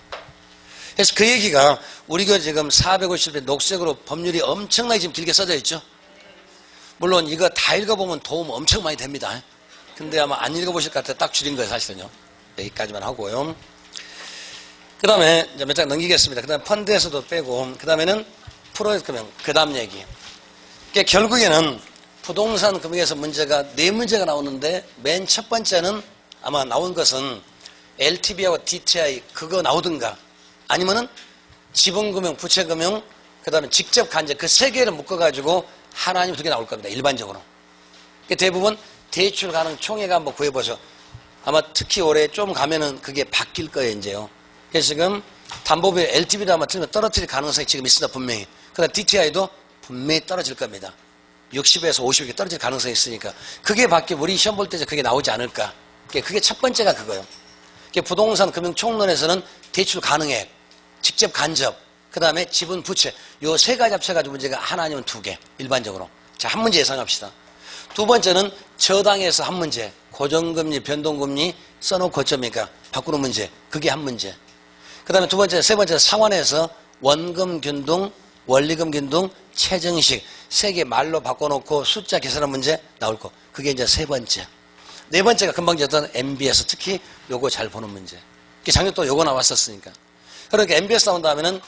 그래서 그 얘기가 우리가 지금 450회 녹색으로 법률이 엄청나게 지금 길게 써져 있죠. 물론 이거 다 읽어보면 도움 엄청 많이 됩니다. 근데 아마 안 읽어보실 것 같아 딱 줄인 거예요, 사실은요. 여기까지만 하고요. 그 다음에 이제 몇 장 넘기겠습니다. 그 다음에 펀드에서도 빼고, 그 다음에는 프로젝트 금융, 그 다음 얘기. 그러니까 결국에는 부동산 금융에서 문제가 네 문제가 나오는데 맨 첫 번째는 아마 나온 것은 LTV하고 DTI 그거 나오든가 아니면은 지분금융, 부채금융, 그 다음에 직접 간접 그 세 개를 묶어가지고 하나 아니면 두 개 나올 겁니다. 일반적으로. 그러니까 대부분 대출 가능 총액 한번 구해보죠. 아마 특히 올해 좀 가면은 그게 바뀔 거예요, 이제요. 그래서 지금 담보비 LTV도 아마 틀리면 떨어뜨릴 가능성이 지금 있습니다, 분명히. 그다음 DTI도 분명히 떨어질 겁니다. 60에서 50이 떨어질 가능성이 있으니까. 그게 바뀌면 우리 시험 볼 때 그게 나오지 않을까. 그게 첫 번째가 그거예요. 부동산 금융 총론에서는 대출 가능액, 직접 간접, 그 다음에 지분 부채, 요 세 가지 합쳐가지고 문제가 하나 아니면 두 개, 일반적으로. 자, 한 문제 예상합시다. 두 번째는 저당에서 한 문제, 고정금리, 변동금리 써놓고 어쩝니까? 바꾸는 문제, 그게 한 문제. 그 다음에 두 번째, 세 번째 상환에서 원금 균등, 원리금 균등, 최정식 세 개 말로 바꿔놓고 숫자 계산한 문제 나올 거. 그게 이제 세 번째. 네 번째가 금방 졌던 MBS, 특히 요거 잘 보는 문제. 작년 또 요거 나왔었으니까. 그러니까 MBS 나온 다음에는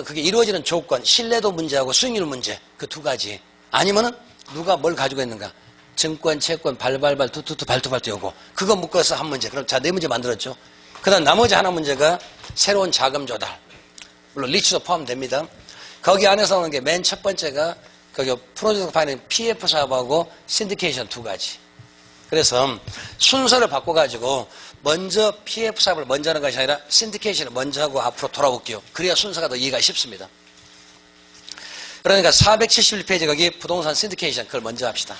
그게 이루어지는 조건, 신뢰도 문제하고 수익률 문제, 그 두 가지. 아니면은 누가 뭘 가지고 있는가. 증권, 채권, 발발발, 투투투, 발투발투 요거. 그거 묶어서 한 문제. 그럼 자, 네 문제 만들었죠. 그 다음 나머지 하나 문제가 새로운 자금 조달. 물론 리츠도 포함됩니다. 거기 안에서 나오는 게 맨 첫 번째가 거기 프로젝트 파이낸스 PF 사업하고 신디케이션 두 가지. 그래서 순서를 바꿔가지고 먼저 PF 사업을 먼저 하는 것이 아니라 신디케이션을 먼저 하고 앞으로 돌아올게요. 그래야 순서가 더 이해가 쉽습니다. 그러니까 471페이지 거기 부동산 신디케이션 그걸 먼저 합시다.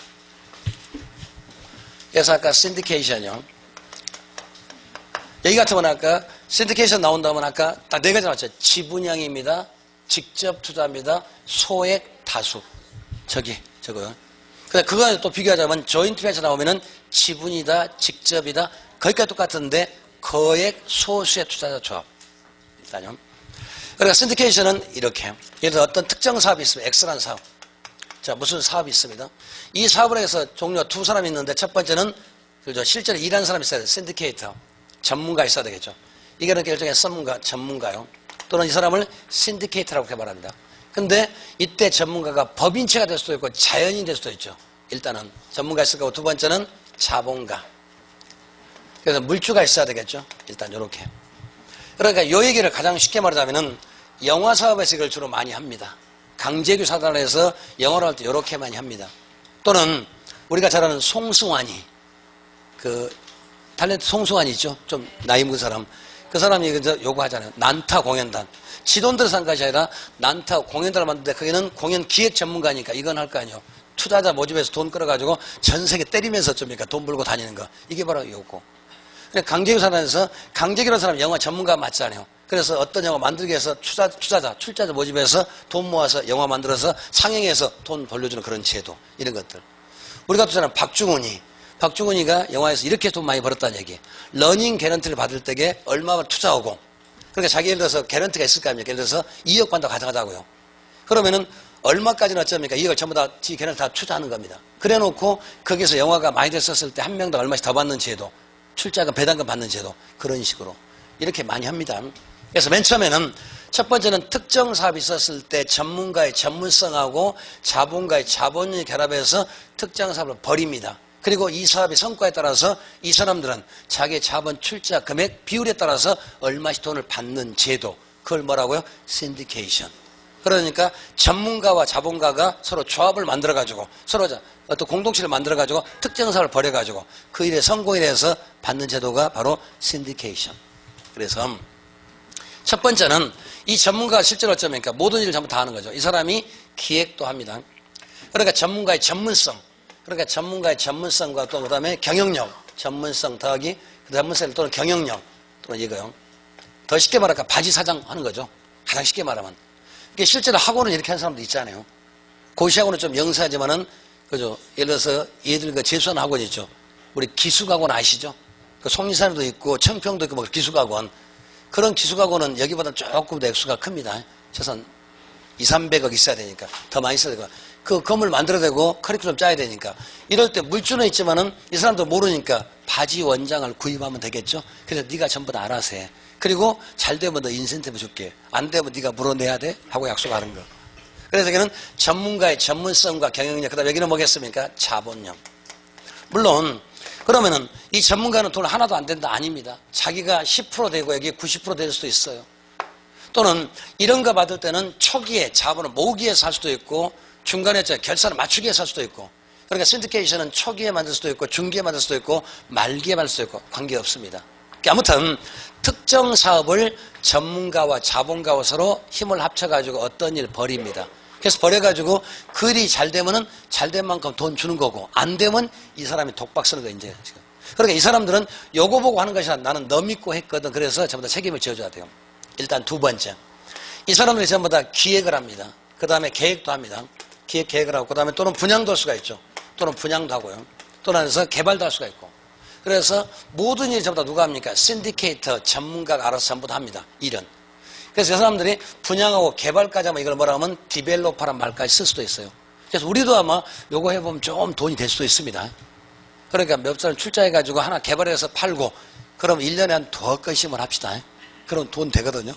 그래서 아까 신디케이션이요. 여기 같으면 아까 신디케이션 나온다면 아까 딱 네 가지 나왔죠. 지분양입니다. 직접 투자입니다. 소액 다수. 저거요. 그거 또 비교하자면 조인트 벤처 나오면은 지분이다, 직접이다, 거기까지 똑같은데 거액 소수의 투자자 조합. 일단요. 그러니까 신디케이션은 이렇게. 예를 들어 어떤 특정 사업이 있으면 X라는 사업. 자, 무슨 사업이 있습니다. 이 사업을 해서 종류가 두 사람이 있는데 첫 번째는 그죠. 실제로 일하는 사람이 있어야 돼요. 신디케이터. 전문가 있어야 되겠죠. 이거는 일종의 전문가요. 또는 이 사람을 신디케이터라고 그렇게 말합니다. 근데 이때 전문가가 법인체가 될 수도 있고 자연인이 될 수도 있죠. 일단은 전문가 있을 거고 두 번째는 자본가. 그래서 물주가 있어야 되겠죠. 일단 이렇게. 그러니까 이 얘기를 가장 쉽게 말하자면은 영화 사업에서 이걸 주로 많이 합니다. 강재규 사단에서 영화를 할 때 이렇게 많이 합니다. 또는 우리가 잘 아는 송승환이 그 탤런트 송승환이 있죠. 좀 나이 먹은 사람. 그 사람이 요거 하잖아요. 난타 공연단. 지돈 들어서 한 것이 아니라 난타 공연단을 만드는데 거기는 공연 기획 전문가니까 이건 할 거 아니에요. 투자자 모집해서 돈 끌어가지고 전 세계 때리면서 좀니까 돈 벌고 다니는 거. 이게 바로 요거. 강재규 사단에서 강재규라는 사람 영화 전문가 맞잖아요. 그래서 어떤 영화 만들기 위해서 출자자 모집해서 돈 모아서 영화 만들어서 상영해서 돈 돌려주는 그런 제도. 이런 것들. 우리가 또 사람 박중훈이 박중훈이가 영화에서 이렇게 돈 많이 벌었다는 얘기. 러닝 개런티를 받을 때에 얼마를 투자하고, 그러니까 자기 예를 들어서 개런티가 있을 거 아닙니까? 예를 들어서 2억 받다 가져가자고요. 그러면은 얼마까지는 어쩝니까? 2억을 전부 다 개런티 다 투자하는 겁니다. 그래 놓고 거기서 영화가 많이 됐었을 때 한 명당 얼마씩 더 받는 제도, 출자금, 배당금 받는 제도, 그런 식으로 이렇게 많이 합니다. 그래서 맨 처음에는 첫 번째는 특정 사업이 있었을 때 전문가의 전문성하고 자본가의 자본력이 결합해서 특정 사업을 벌입니다. 그리고 이 사업의 성과에 따라서 이 사람들은 자기의 자본 출자 금액 비율에 따라서 얼마씩 돈을 받는 제도, 그걸 뭐라고요? 신디케이션. 그러니까 전문가와 자본가가 서로 조합을 만들어가지고 서로 어떤 공동체를 만들어가지고 특정 사업을 벌여가지고 그 일의 성공에 대해서 받는 제도가 바로 신디케이션. 그래서 첫 번째는 이 전문가가 실제로 어쩌니까 모든 일을 전부 다 하는 거죠. 이 사람이 기획도 합니다. 그러니까 전문가의 전문성, 그러니까 전문가의 전문성과 또 그다음에 경영력, 전문성 더하기 그 전문성 또는 경영력 또는 이거요. 더 쉽게 말하면 바지 사장 하는 거죠. 가장 쉽게 말하면. 이게 실제로 학원을 이렇게 하는 사람도 있잖아요. 고시학원은 좀 영세하지만은 그죠. 예를 들어서 얘들 그 재수하는 학원 있죠. 우리 기숙학원 아시죠? 그 속리산에도 있고 청평도 있고 뭐 기숙학원. 그런 기숙학원은 여기보다 조금 더 액수가 큽니다. 최소한 200~300억 있어야 되니까 더 많이 써야 되고 그 건물 만들어야 되고 커리큘럼 짜야 되니까 이럴 때 물주는 있지만은 이 사람도 모르니까 바지 원장을 구입하면 되겠죠. 그래서 네가 전부 다 알아서 해. 그리고 잘 되면 너 인센티브 줄게. 안 되면 네가 물어내야 돼 하고 약속하는 거. 그래서 여기는 전문가의 전문성과 경영력, 그다음에 여기는 뭐겠습니까? 자본력. 물론 그러면은 이 전문가는 돈 하나도 안 된다? 아닙니다. 자기가 10% 되고 여기 90% 될 수도 있어요. 또는 이런 거 받을 때는 초기에 자본을 모으기 위해서 할 수도 있고 중간에 결산을 맞추기 위해서 할 수도 있고, 그러니까 신디케이션은 초기에 만들 수도 있고 중기에 만들 수도 있고 말기에 만들 수도 있고 관계없습니다. 그러니까 아무튼 특정 사업을 전문가와 자본가와 서로 힘을 합쳐가지고 어떤 일을 벌입니다. 그래서 벌여가지고 그 일이 잘 되면은 잘 된 만큼 돈 주는 거고 안 되면 이 사람이 독박 쓰는 거 이제. 그러니까 이 사람들은 요거 보고 하는 것이 아니라 나는 너 믿고 했거든. 그래서 전부 다 책임을 져줘야 돼요. 일단 두 번째. 이 사람들이 전부 다 기획을 합니다. 그 다음에 계획도 합니다. 계획을 하고 그 다음에 또는 분양도 할 수가 있죠. 또는 분양도 하고요. 또는 해서 개발도 할 수가 있고. 그래서 모든 일이 전부 다 누가 합니까? 신디케이터 전문가가 알아서 전부 다 합니다. 일은. 그래서 이 사람들이 분양하고 개발까지 하면 이걸 뭐라 하면 디벨로퍼란 말까지 쓸 수도 있어요. 그래서 우리도 아마 요거 해보면 좀 돈이 될 수도 있습니다. 그러니까 몇 사람 출자해가지고 하나 개발해서 팔고 그럼 1년에 한 2건씩만 합시다. 그럼 돈 되거든요.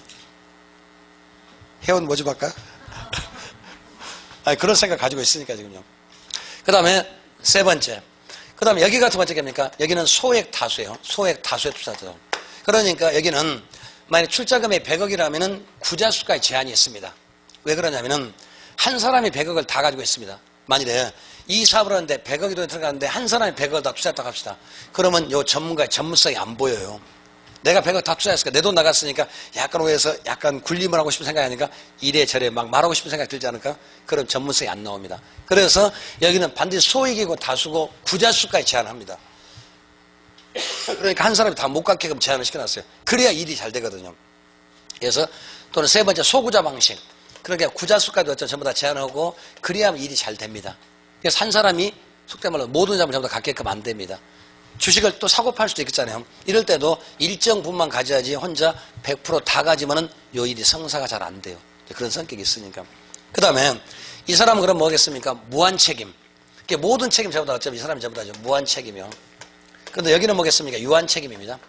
회원 모집 할까요? 아니, 그런 생각 가지고 있으니까 지금요. 그 다음에 세 번째. 그 다음에 여기 같은 건 어떻습니까? 여기는 소액 다수예요. 소액 다수의 투자죠. 그러니까 여기는 만약 출자금이 100억이라면은 구자수가의 제한이 있습니다. 왜 그러냐면은 한 사람이 100억을 다 가지고 있습니다. 만일에 이 사업을 하는데 100억이 돈 들어가는데 한 사람이 100억을 다 투자했다고 합시다. 그러면 요 전문가의 전문성이 안 보여요. 내가 100억 다 투자했으니까 내 돈 나갔으니까 약간 오해서 약간 굴림을 하고 싶은 생각이 아니까 이래저래 막 말하고 싶은 생각이 들지 않을까? 그런 전문성이 안 나옵니다. 그래서 여기는 반드시 소액이고 다수고 구자수까지 제한합니다. 그러니까 한 사람이 다 못 갖게끔 제한을 시켜놨어요. 그래야 일이 잘 되거든요. 그래서 또는 세 번째 소구자 방식. 그러니까 구자수까지 어쩌면 전부 다 제한하고 그래야 일이 잘 됩니다. 그래서 한 사람이 속된 말로 모든 자본을 전부 다 갖게끔 안 됩니다. 주식을 또 사고 팔 수도 있겠잖아요. 이럴 때도 일정 부분만 가져야지 혼자 100% 다 가지면은 요 일이 성사가 잘 안 돼요. 그런 성격이 있으니까. 그 다음에 이 사람은 그럼 뭐겠습니까? 무한 책임. 모든 책임 전부 다 어쩌면 이 사람이 전부 다죠. 무한 책임이요. 그런데 여기는 뭐겠습니까? 유한 책임입니다.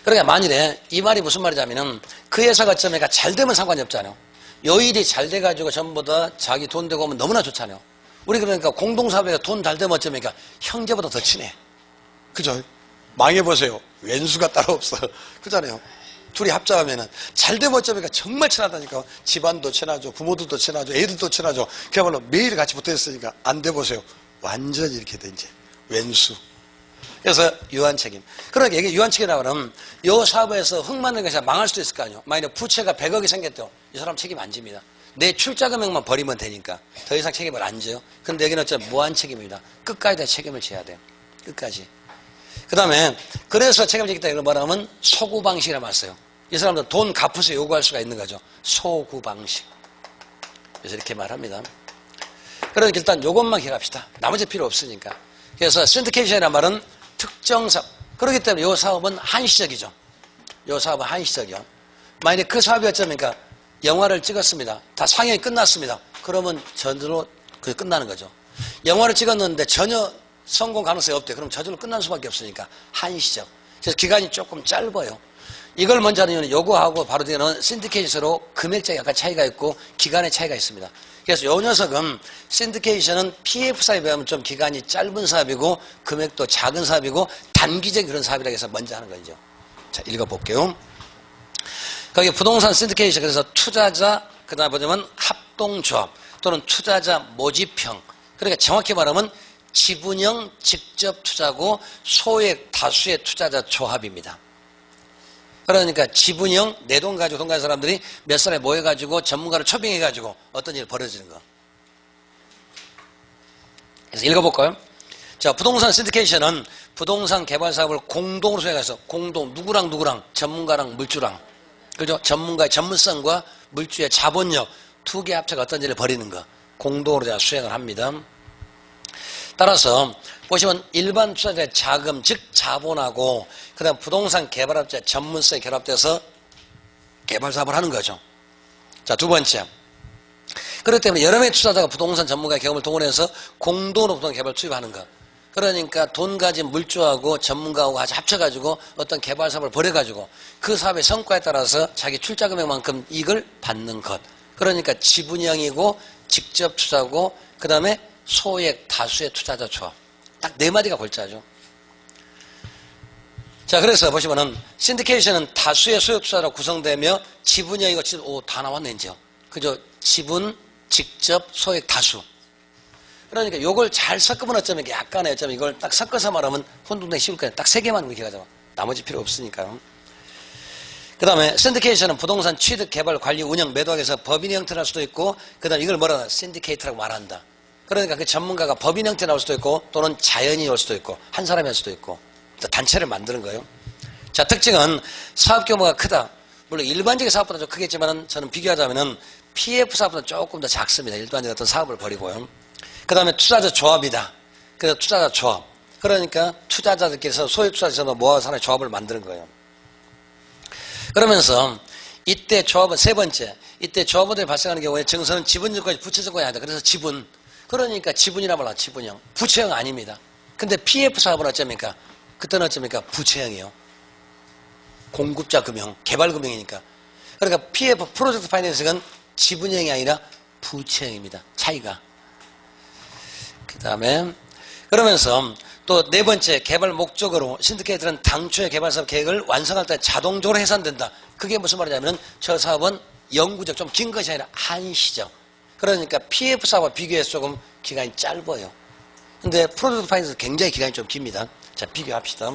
그러니까 만일에 이 말이 무슨 말이냐면은 그 회사가 어쩌면 잘 되면 상관이 없잖아요. 요 일이 잘 돼가지고 전부 다 자기 돈 되고 오면 너무나 좋잖아요. 우리 그러니까 공동사업에 돈 잘 되면 어쩌니까 형제보다 더 친해. 그죠? 망해보세요. 왼수가 따로 없어. 그잖아요. 둘이 합작하면은 잘 되면 어쩌니까 정말 친하다니까. 집안도 친하죠. 부모들도 친하죠. 애들도 친하죠. 그야말로 매일 같이 붙어 있으니까 안 돼 보세요. 완전히 이렇게 돼 이제 왼수. 그래서 유한 책임. 그러니까 이게 유한 책임이라고 하면 이 사업에서 흙맞는 것이 망할 수도 있을 거 아니에요. 만약에 부채가 100억이 생겼대요. 이 사람 책임 안 집니다. 내 출자 금액만 버리면 되니까 더 이상 책임을 안 져요. 근데 여기는 어쩌면 무한 책임입니다. 끝까지 다 책임을 져야 돼요. 끝까지. 그 다음에 그래서 책임을 지겠다 이걸 말하면 소구 방식이라고 했어요. 이 사람들 돈 갚으세요 요구할 수가 있는 거죠. 소구 방식. 그래서 이렇게 말합니다. 그러니까 일단 요것만 기억합시다. 나머지 필요 없으니까. 그래서 신디케이션이라는 말은 특정 사업. 그렇기 때문에 이 사업은 한시적이죠. 이 사업은 한시적이요. 만약에 그 사업이 어쩌니까 영화를 찍었습니다. 다 상영이 끝났습니다. 그러면 저절로 그게 끝나는 거죠. 영화를 찍었는데 전혀 성공 가능성이 없대. 그럼 저절로 끝날 수밖에 없으니까 한시적. 그래서 기간이 조금 짧아요. 이걸 먼저 하는 이유는 요거하고 바로 뒤에는 신디케이션으로 금액적인 약간 차이가 있고 기간의 차이가 있습니다. 그래서 요 녀석은 신디케이션은 PF 사업에 비하면 좀 기간이 짧은 사업이고 금액도 작은 사업이고 단기적인 그런 사업이라고 해서 먼저 하는 거죠. 자, 읽어볼게요. 거기 부동산 신디케이션, 그래서 투자자, 그 다음에 보자면 합동조합 또는 투자자 모집형. 그러니까 정확히 말하면 지분형 직접 투자고 소액 다수의 투자자 조합입니다. 그러니까 지분형 내 돈 가지고 돈 가진 사람들이 몇 사람이 모여가지고 전문가를 초빙해가지고 어떤 일이 벌어지는 거. 그래서 읽어볼까요? 자, 부동산 신디케이션은 부동산 개발 사업을 공동으로 수행해서 공동 누구랑 전문가랑 물주랑, 그죠? 전문가의 전문성과 물주의 자본력 두 개 합쳐가 어떤 일을 벌이는 거 공동으로 수행을 합니다. 따라서 보시면 일반 투자자의 자금 즉 자본하고 그 다음 부동산 개발업자의 전문성이 결합돼서 개발 사업을 하는 거죠. 자, 두 번째, 그렇기 때문에 여러 명의 투자자가 부동산 전문가의 경험을 동원해서 공동으로 부동산 개발 투입하는 거. 그러니까 돈 가진 물주하고 전문가하고 같이 합쳐가지고 어떤 개발 사업을 벌여가지고 그 사업의 성과에 따라서 자기 출자 금액만큼 이익을 받는 것. 그러니까 지분형이고 직접 투자고 그 다음에 소액 다수의 투자자 조합. 딱 네 마디가 골자죠. 자, 그래서 보시면은 신디케이션은 다수의 소액 투자로 구성되며 지분형이고 다 나왔네 이제요. 그죠? 지분, 직접, 소액, 다수. 그러니까 요걸 잘 섞으면 어쩌면 약간의 어쩌면 이걸 딱 섞어서 말하면 혼동되기 쉬울 거예요. 딱 세 개만 기억하자면 나머지 필요 없으니까요. 그 다음에 신디케이션은 부동산 취득, 개발, 관리, 운영, 매도하기 위해서 법인 형태를 할 수도 있고 그 다음에 이걸 뭐라 하나 신디케이트라고 말한다. 그러니까 그 전문가가 법인 형태 나올 수도 있고 또는 자연인이 올 수도 있고 한 사람이 할 수도 있고 단체를 만드는 거예요. 자, 특징은 사업 규모가 크다. 물론 일반적인 사업보다 좀 크겠지만 저는 비교하자면 PF 사업보다 조금 더 작습니다. 일반적인 어떤 사업을 벌이고요. 그 다음에 투자자 조합이다. 그래서 투자자 조합. 그러니까 투자자들께서 소액 투자자에서 모아서 하나의 조합을 만드는 거예요. 그러면서 이때 조합은 세 번째. 이때 조합원들이 발생하는 경우에 증서는 지분증권이 부채증권이 아니다. 그래서 지분. 그러니까 지분이라 말하면 지분형. 부채형 아닙니다. 근데 PF 사업은 어쩝니까? 그때는 어쩝니까? 부채형이요. 공급자 금융, 개발 금융이니까. 그러니까 PF 프로젝트 파이낸싱은 지분형이 아니라 부채형입니다. 차이가. 그 다음에 그러면서 또 네 번째 개발 목적으로 신디케이트는 당초의 개발 사업 계획을 완성할 때 자동적으로 해산된다. 그게 무슨 말이냐면 저 사업은 영구적 좀 긴 것이 아니라 한시적. 그러니까 PF 사업과 비교해서 조금 기간이 짧아요. 근데 프로젝트 파이낸스 굉장히 기간이 좀 깁니다. 자, 비교합시다.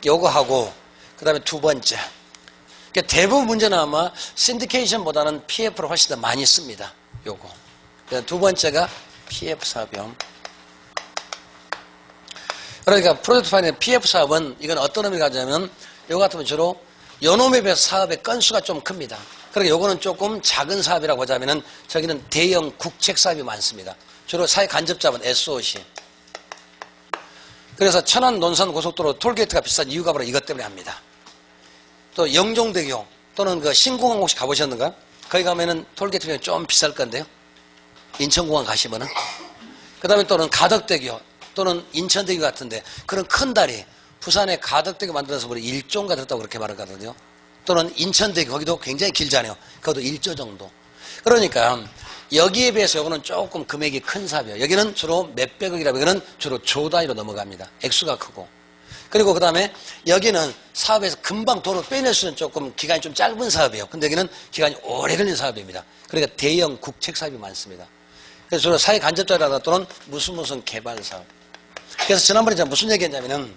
요거하고 그 다음에 두 번째. 그러니까 대부분 문제는 아마 신디케이션보다는 PF를 훨씬 더 많이 씁니다. 요거. 두 번째가 PF 사업이요. 그러니까 프로젝트 파이낸스 PF 사업은 이건 어떤 의미가 가냐면 요거 같으면 주로 요놈에 비해서 사업의 건수가 좀 큽니다. 그러니까 요거는 조금 작은 사업이라고 하자면은 저기는 대형 국책 사업이 많습니다. 주로 사회 간접자본 SOC. 그래서 천안 논산 고속도로 톨게이트가 비싼 이유가 바로 이것 때문에 합니다. 또 영종대교 또는 그 신공항 혹시 가보셨는가? 거기 가면은 톨게이트가 좀 비쌀 건데요. 인천공항 가시면은. 그 다음에 또는 가덕대교 또는 인천대교 같은데 그런 큰 다리, 부산에 가덕대교 만들어서 우리 1조인가 들었다고 그렇게 말하거든요. 또는 인천대교 거기도 굉장히 길잖아요. 그것도 1조 정도. 그러니까 여기에 비해서 이거는 조금 금액이 큰 사업이에요. 여기는 주로 몇백억이라고 여기는 주로 조 단위로 넘어갑니다. 액수가 크고. 그리고 그 다음에 여기는 사업에서 금방 돈을 빼낼 수 있는 조금 기간이 좀 짧은 사업이에요. 근데 여기는 기간이 오래 걸리는 사업입니다. 그러니까 대형 국책 사업이 많습니다. 그래서 주로 사회 간접자라다 또는 무슨 개발 사업. 그래서 지난번에 제가 무슨 얘기했냐면은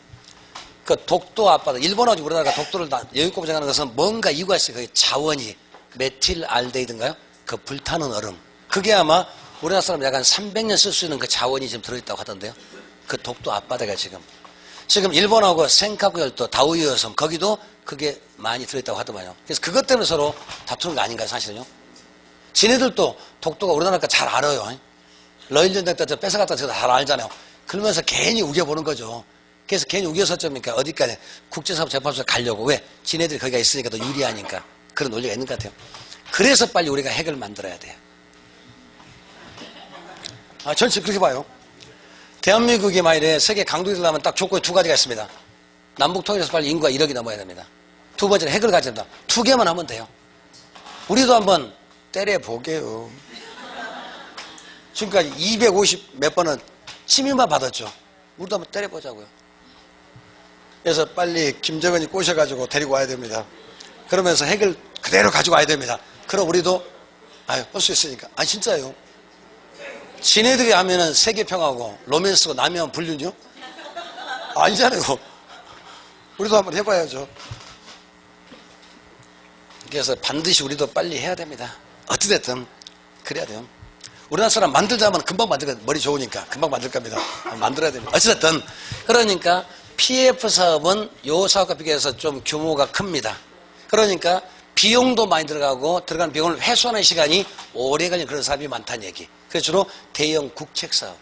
그 독도 앞바다, 일본하고 우리나라가 독도를 다 여유고 보장하는 것은 뭔가 이유가 있어요. 그 자원이 메틸 알데히드인가요? 그 불타는 얼음. 그게 아마 우리나라 사람 약간 300년 쓸 수 있는 그 자원이 지금 들어있다고 하던데요. 그 독도 앞바다가 지금 일본하고 센카쿠 열도, 다우이어 섬 거기도 그게 많이 들어있다고 하더만요. 그래서 그것 때문에 서로 다투는 거 아닌가요, 사실은요? 지네들도 독도가 우리나라가 잘 알아요. 러일 전쟁 때 뺏어갔다 제가 잘 알잖아요. 그러면서 괜히 우겨보는 거죠. 그래서 괜히 우겨서 어쩝니까? 어디까지 국제사법재판소에 가려고. 왜? 지네들이 거기가 있으니까 더 유리하니까. 그런 논리가 있는 것 같아요. 그래서 빨리 우리가 핵을 만들어야 돼요. 저는 지금 그렇게 봐요. 대한민국이 만일에 세계 강국이 되려면 딱 조건이 두 가지가 있습니다. 남북 통일해서 빨리 인구가 1억이 넘어야 됩니다. 두 번째는 핵을 가져야 된다. 두 개만 하면 돼요. 우리도 한번 때려보게요. 지금까지 250 몇 번은 침입만 받았죠. 우리도 한번 때려보자고요. 그래서 빨리 김정은이 꼬셔가지고 데리고 와야 됩니다. 그러면서 핵을 그대로 가지고 와야 됩니다. 그럼 우리도 할 수 있으니까. 진짜요. 지네들이 하면은 세계평화고 로맨스고 남이하면 불륜이요? 아니잖아요. 우리도 한번 해봐야죠. 그래서 반드시 우리도 빨리 해야 됩니다. 어찌됐든 그래야 돼요. 우리나라 사람 만들자면 금방 만들 거예요. 머리 좋으니까 금방 만들 겁니다. 만들어야 됩니다. 어찌됐든 그러니까 PF 사업은 요 사업과 비교해서 좀 규모가 큽니다. 그러니까 비용도 많이 들어가고 들어간 비용을 회수하는 시간이 오래 걸리는 그런 사업이 많다는 얘기. 그래서 주로 대형 국책 사업.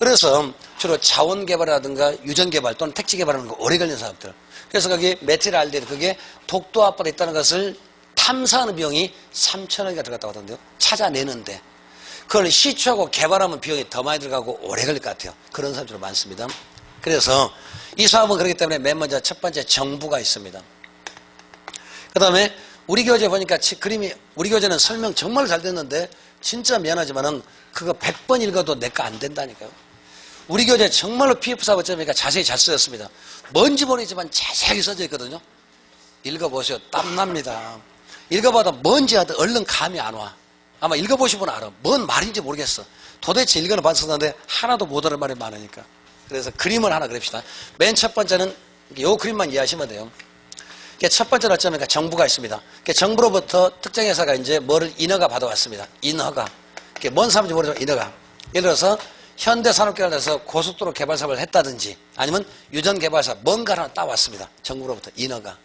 그래서 주로 자원개발이라든가 유전개발 또는 택지개발하는 거 오래 걸리는 사업들. 그래서 거기 메틸 알데히드 그게 독도 앞바다에 있다는 것을 탐사하는 비용이 3,000원이가 들어갔다고 하던데요. 찾아내는데 그걸 시추하고 개발하면 비용이 더 많이 들어가고 오래 걸릴 것 같아요. 그런 사업들이 많습니다. 그래서 이 사업은 그렇기 때문에 맨 먼저 첫 번째 정부가 있습니다. 그 다음에 우리 교재 보니까 그림이 우리 교재는 설명 정말 잘 됐는데 진짜 미안하지만은 그거 100번 읽어도 내 거 안 된다니까요. 우리 교재 정말로 PF 사업 어쩌니까 자세히 잘 쓰였습니다. 뭔지 모르겠지만 자세하게 써져 있거든요. 읽어보세요. 땀납니다. 읽어봐도 뭔지 하든 얼른 감이 안 와. 아마 읽어보시면 알아. 뭔 말인지 모르겠어. 도대체 읽어는 봤었는데 하나도 못 알아는 말이 많으니까. 그래서 그림을 하나 그립시다. 맨 첫 번째는 요 그림만 이해하시면 돼요. 첫 번째는 어쩌면 정부가 있습니다. 정부로부터 특정 회사가 이제 뭐를 인허가 받아왔습니다. 인허가. 뭔 사업인지 모르지만 인허가. 예를 들어서 현대산업개발에서 고속도로 개발 사업을 했다든지 아니면 유전개발사 뭔가를 하나 따왔습니다. 정부로부터 인허가.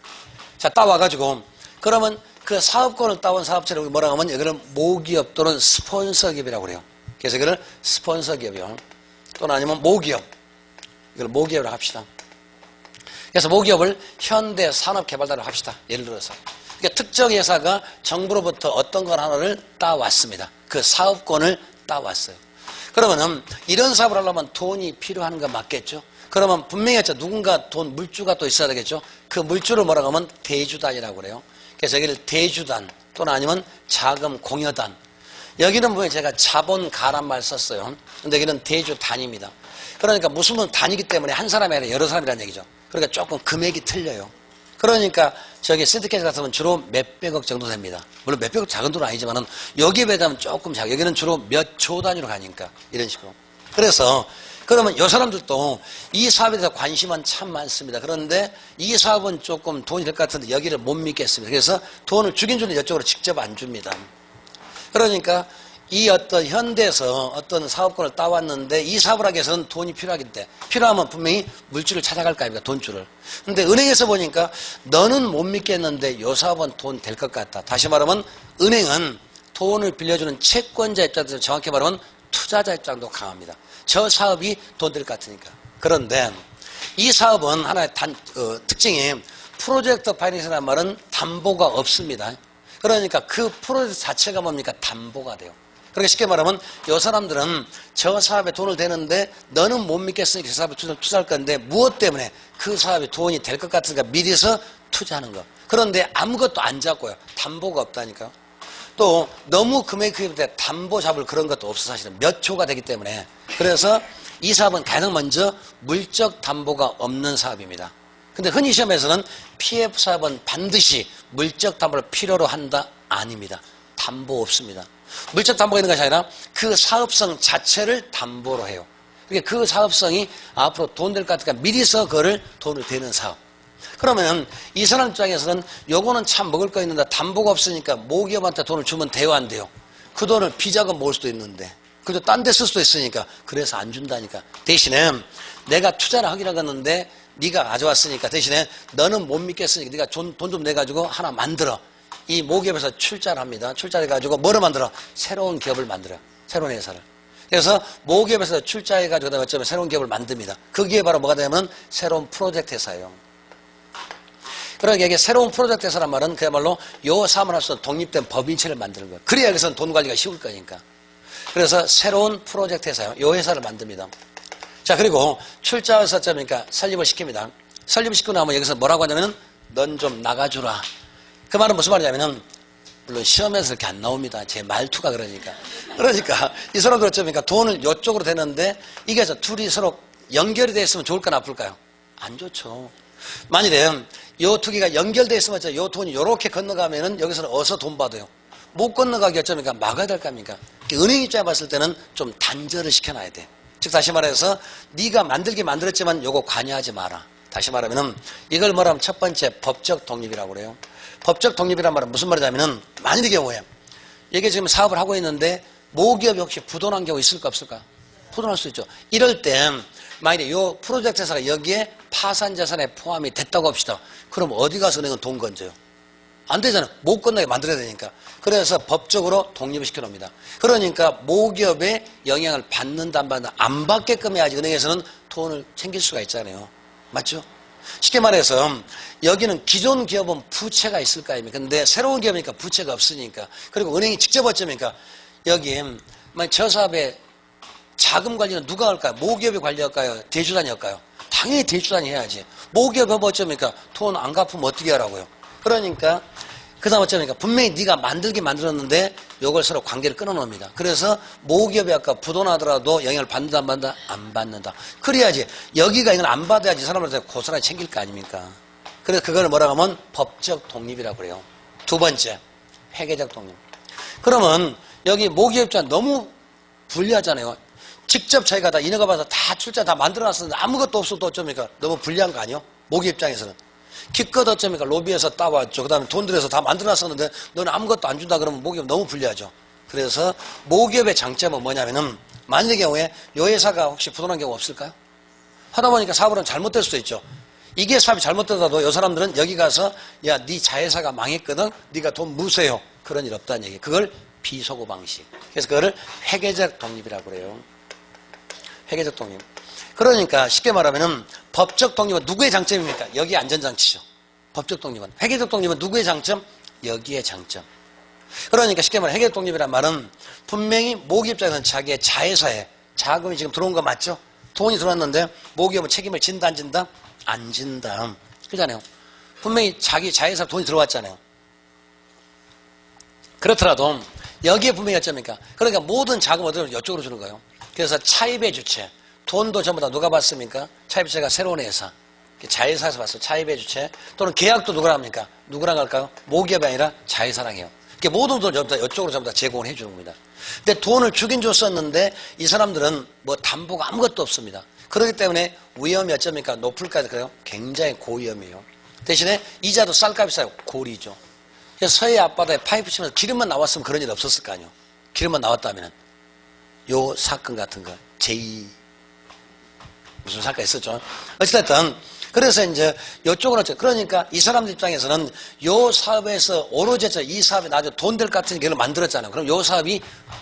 자, 따와가지고 그러면 그 사업권을 따온 사업체를 우리 뭐라고 하면 여기를 모기업 또는 스폰서기업이라고 그래요. 그래서 이거를 스폰서기업이요. 또는 아니면 모기업. 이걸 모기업이라고 합시다. 그래서 모기업을 현대산업개발단으로 합시다. 예를 들어서. 그러니까 특정 회사가 정부로부터 어떤 걸 하나를 따왔습니다. 그 사업권을 따왔어요. 그러면은 이런 사업을 하려면 돈이 필요한 거 맞겠죠? 그러면 분명히 누군가 돈, 물주가 또 있어야 되겠죠? 그 물주를 뭐라고 하면 대주단이라고 그래요. 그래서 여기를 대주단 또는 아니면 자금 공여단. 여기는 뭐 제가 자본가란 말 썼어요. 근데 여기는 대주단입니다. 그러니까 무슨 단이기 때문에 한 사람이 아니라 여러 사람이라는 얘기죠. 그러니까 조금 금액이 틀려요. 그러니까 저기 시드캐시 같으면 주로 몇백억 정도 됩니다. 물론 몇백억 작은 돈은 아니지만은 여기에 비하면 조금 작아요. 여기는 주로 몇 조 단위로 가니까 이런 식으로. 그래서 그러면 이 사람들도 이 사업에 대해서 관심은 참 많습니다. 그런데 이 사업은 조금 돈이 될 것 같은데 여기를 못 믿겠습니다. 그래서 돈을 주긴 주는데 이쪽으로 직접 안 줍니다. 그러니까 이 어떤 현대에서 어떤 사업권을 따왔는데 이 사업을 하기 위해서는 돈이 필요하기 때문에 필요하면 분명히 물줄을 찾아갈 거 아닙니까? 돈줄을. 근데 은행에서 보니까 너는 못 믿겠는데 이 사업은 돈 될 것 같다. 다시 말하면 은행은 돈을 빌려주는 채권자 입장에서 정확히 말하면 투자자 입장도 강합니다. 저 사업이 돈 될 것 같으니까. 그런데 이 사업은 하나의 특징이 프로젝트 파이낸스라는 말은 담보가 없습니다. 그러니까 그 프로젝트 자체가 뭡니까? 담보가 돼요. 그러니까 쉽게 말하면 이 사람들은 저 사업에 돈을 대는데 너는 못 믿겠으니까 그 사업에 투자할 건데 무엇 때문에 그 사업에 돈이 될 것 같으니까 미리서 투자하는 거. 그런데 아무것도 안 잡고요. 담보가 없다니까요. 또 너무 금액이 크기 때문에 담보 잡을 그런 것도 없어 사실은 몇 초가 되기 때문에. 그래서 이 사업은 가장 먼저 물적 담보가 없는 사업입니다. 근데 흔히 시험에서는 PF 사업은 반드시 물적 담보를 필요로 한다? 아닙니다. 담보 없습니다. 물적 담보가 있는 것이 아니라 그 사업성 자체를 담보로 해요. 그러니까 그 사업성이 앞으로 돈 될 것 같으니까 미리서 그거를 돈을 대는 사업. 그러면 이 사람 입장에서는 요거는 참 먹을 거 있는데 담보가 없으니까 모기업한테 돈을 주면 돼요, 안 돼요? 그 돈을 비자금 모을 수도 있는데 그래도 딴 데 쓸 수도 있으니까 그래서 안 준다니까. 대신에 내가 투자를 하기로 하겠는데 네가 가져왔으니까 대신에 너는 못 믿겠으니까 네가 돈 좀 내가지고 하나 만들어. 이 모기업에서 출자를 합니다. 출자를 해가지고 뭐를 만들어? 새로운 기업을 만들어요. 새로운 회사를. 그래서 모기업에서 출자해가지고 그다음에 어쩌면 새로운 기업을 만듭니다. 그 기업이 바로 뭐가 되냐면 새로운 프로젝트 회사예요. 그러니까 이게 새로운 프로젝트 회사란 말은 그야말로 요 사업을 할 수 있는 독립된 법인체를 만드는 거예요. 그래야 여기서는 돈 관리가 쉬울 거니까. 그래서 새로운 프로젝트 회사요. 요 회사를 만듭니다. 자, 그리고 출자해서 어쩌니까 설립을 시킵니다. 설립을 시키고 나면 여기서 뭐라고 하냐면은 넌 좀 나가주라. 그 말은 무슨 말이냐면은 물론 시험에서 이렇게 안 나옵니다. 제 말투가 그러니까. 그러니까 이 사람들 어쩌니까 돈을 이쪽으로 대는데 이게 둘이 서로 연결이 되어 있으면 좋을까 나쁠까요? 안 좋죠. 만일에 요 두 개가 연결되어 있으면 요 돈이 요렇게 건너가면은 여기서는 어서 돈 받아요. 못 건너가게 어쩌니까 막아야 될 거 아닙니까? 은행 입장에 봤을 때는 좀 단절을 시켜놔야 돼. 즉 다시 말해서 네가 만들긴 만들었지만 요거 관여하지 마라. 다시 말하면은 이걸 뭐라면 첫 번째 법적 독립이라고 그래요. 법적 독립이란 말은 무슨 말이냐면은 만일의 경우에 이게 지금 사업을 하고 있는데 모기업이 혹시 부도난 경우 있을까 없을까? 부도날 수 있죠. 이럴 때 만약에 요 프로젝트 회사가 여기에 파산 자산에 포함이 됐다고 합시다. 그럼 어디 가서 은행은 돈 건져요? 안 되잖아요. 못 건너게 만들어야 되니까. 그래서 법적으로 독립을 시켜놓습니다. 그러니까 모기업의 영향을 받는다 안 받는다 안 받게끔 해야지 은행에서는 돈을 챙길 수가 있잖아요. 맞죠? 쉽게 말해서 여기는 기존 기업은 부채가 있을 거 아닙니까? 근데 새로운 기업이니까 부채가 없으니까. 그리고 은행이 직접 어쩌니까 여기 저 사업에 자금 관리는 누가 할까요? 모기업이 관리할까요? 대주단이 할까요? 당연히 대주단이 해야지. 모기업이 어쩌니까 돈 안 갚으면 어떻게 하라고요? 그러니까 그 다음 어쩌니까 분명히 네가 만들긴 만들었는데 이걸 서로 관계를 끊어놓습니다. 그래서 모기업이 아까 부도나더라도 영향을 받는다 안 받는다? 안 받는다. 그래야지 여기가 이걸 안 받아야지 사람한테 고스란히 챙길 거 아닙니까? 그래서 그걸 뭐라고 하면 법적 독립이라고 그래요. 두 번째 회계적 독립. 그러면 여기 모기업 입장 너무 불리하잖아요. 직접 자기가 다 인허가 받아서 다 출자 다 만들어놨었는데 아무것도 없어도 어쩌니까 너무 불리한 거 아니에요? 모기업 입장에서는. 기껏 어쩌니까 로비에서 따왔죠. 그 다음에 돈 들여서 다 만들어놨었는데 너는 아무것도 안 준다 그러면 모기업 너무 불리하죠. 그래서 모기업의 장점은 뭐냐면은 만일의 경우에 요 회사가 혹시 부도난 경우 없을까요? 하다 보니까 사업은 잘못될 수도 있죠. 이게 사업이 잘못되더라도 요 사람들은 여기 가서 야, 네 자회사가 망했거든. 네가 돈 무세요. 그런 일 없다는 얘기. 그걸 비소고 방식. 그래서 그거를 회계적 독립이라고 그래요. 회계적 독립. 그러니까 쉽게 말하면은 법적 독립은 누구의 장점입니까? 여기에 안전장치죠. 법적 독립은. 회계적 독립은 누구의 장점? 여기에 장점. 그러니까 쉽게 말해 회계적 독립이란 말은 분명히 모기업 입장에서는 자기의 자회사에 자금이 지금 들어온 거 맞죠? 돈이 들어왔는데 모기업은 책임을 진다 안 진다? 안 진다. 그러잖아요. 분명히 자기 자회사 돈이 들어왔잖아요. 그렇더라도 여기에 분명히 어쩌니까 그러니까 모든 자금 어디로 이쪽으로 주는 거예요. 그래서 차입의 주체. 돈도 전부 다 누가 받습니까? 차입 주체가 새로운 회사. 자회사에서 봤어요. 차입의 주체. 또는 계약도 누구랑 합니까? 누구랑 할까요? 모기업이 아니라 자회사랑 해요. 모든 돈을 전부 다 이쪽으로 전부 다 제공을 해주는 겁니다. 근데 돈을 주긴 줬었는데 이 사람들은 뭐 담보가 아무것도 없습니다. 그렇기 때문에 위험이 어쩌니까 높을까요? 그래요? 굉장히 고위험이에요. 대신에 이자도 쌀값이 싸요. 고리죠. 그래서 서해 앞바다에 파이프 치면서 기름만 나왔으면 그런 일 없었을 거 아니에요. 기름만 나왔다면 요 사건 같은 거 제2 무슨 사건이 있었죠. 어찌됐든 그래서 이제 이쪽은 그러니까 이 사람들 입장에서는 요 사업에서 오로지 이 사업이 나중에 돈 될 것 같은 걸 만들었잖아요. 그럼 요 사업이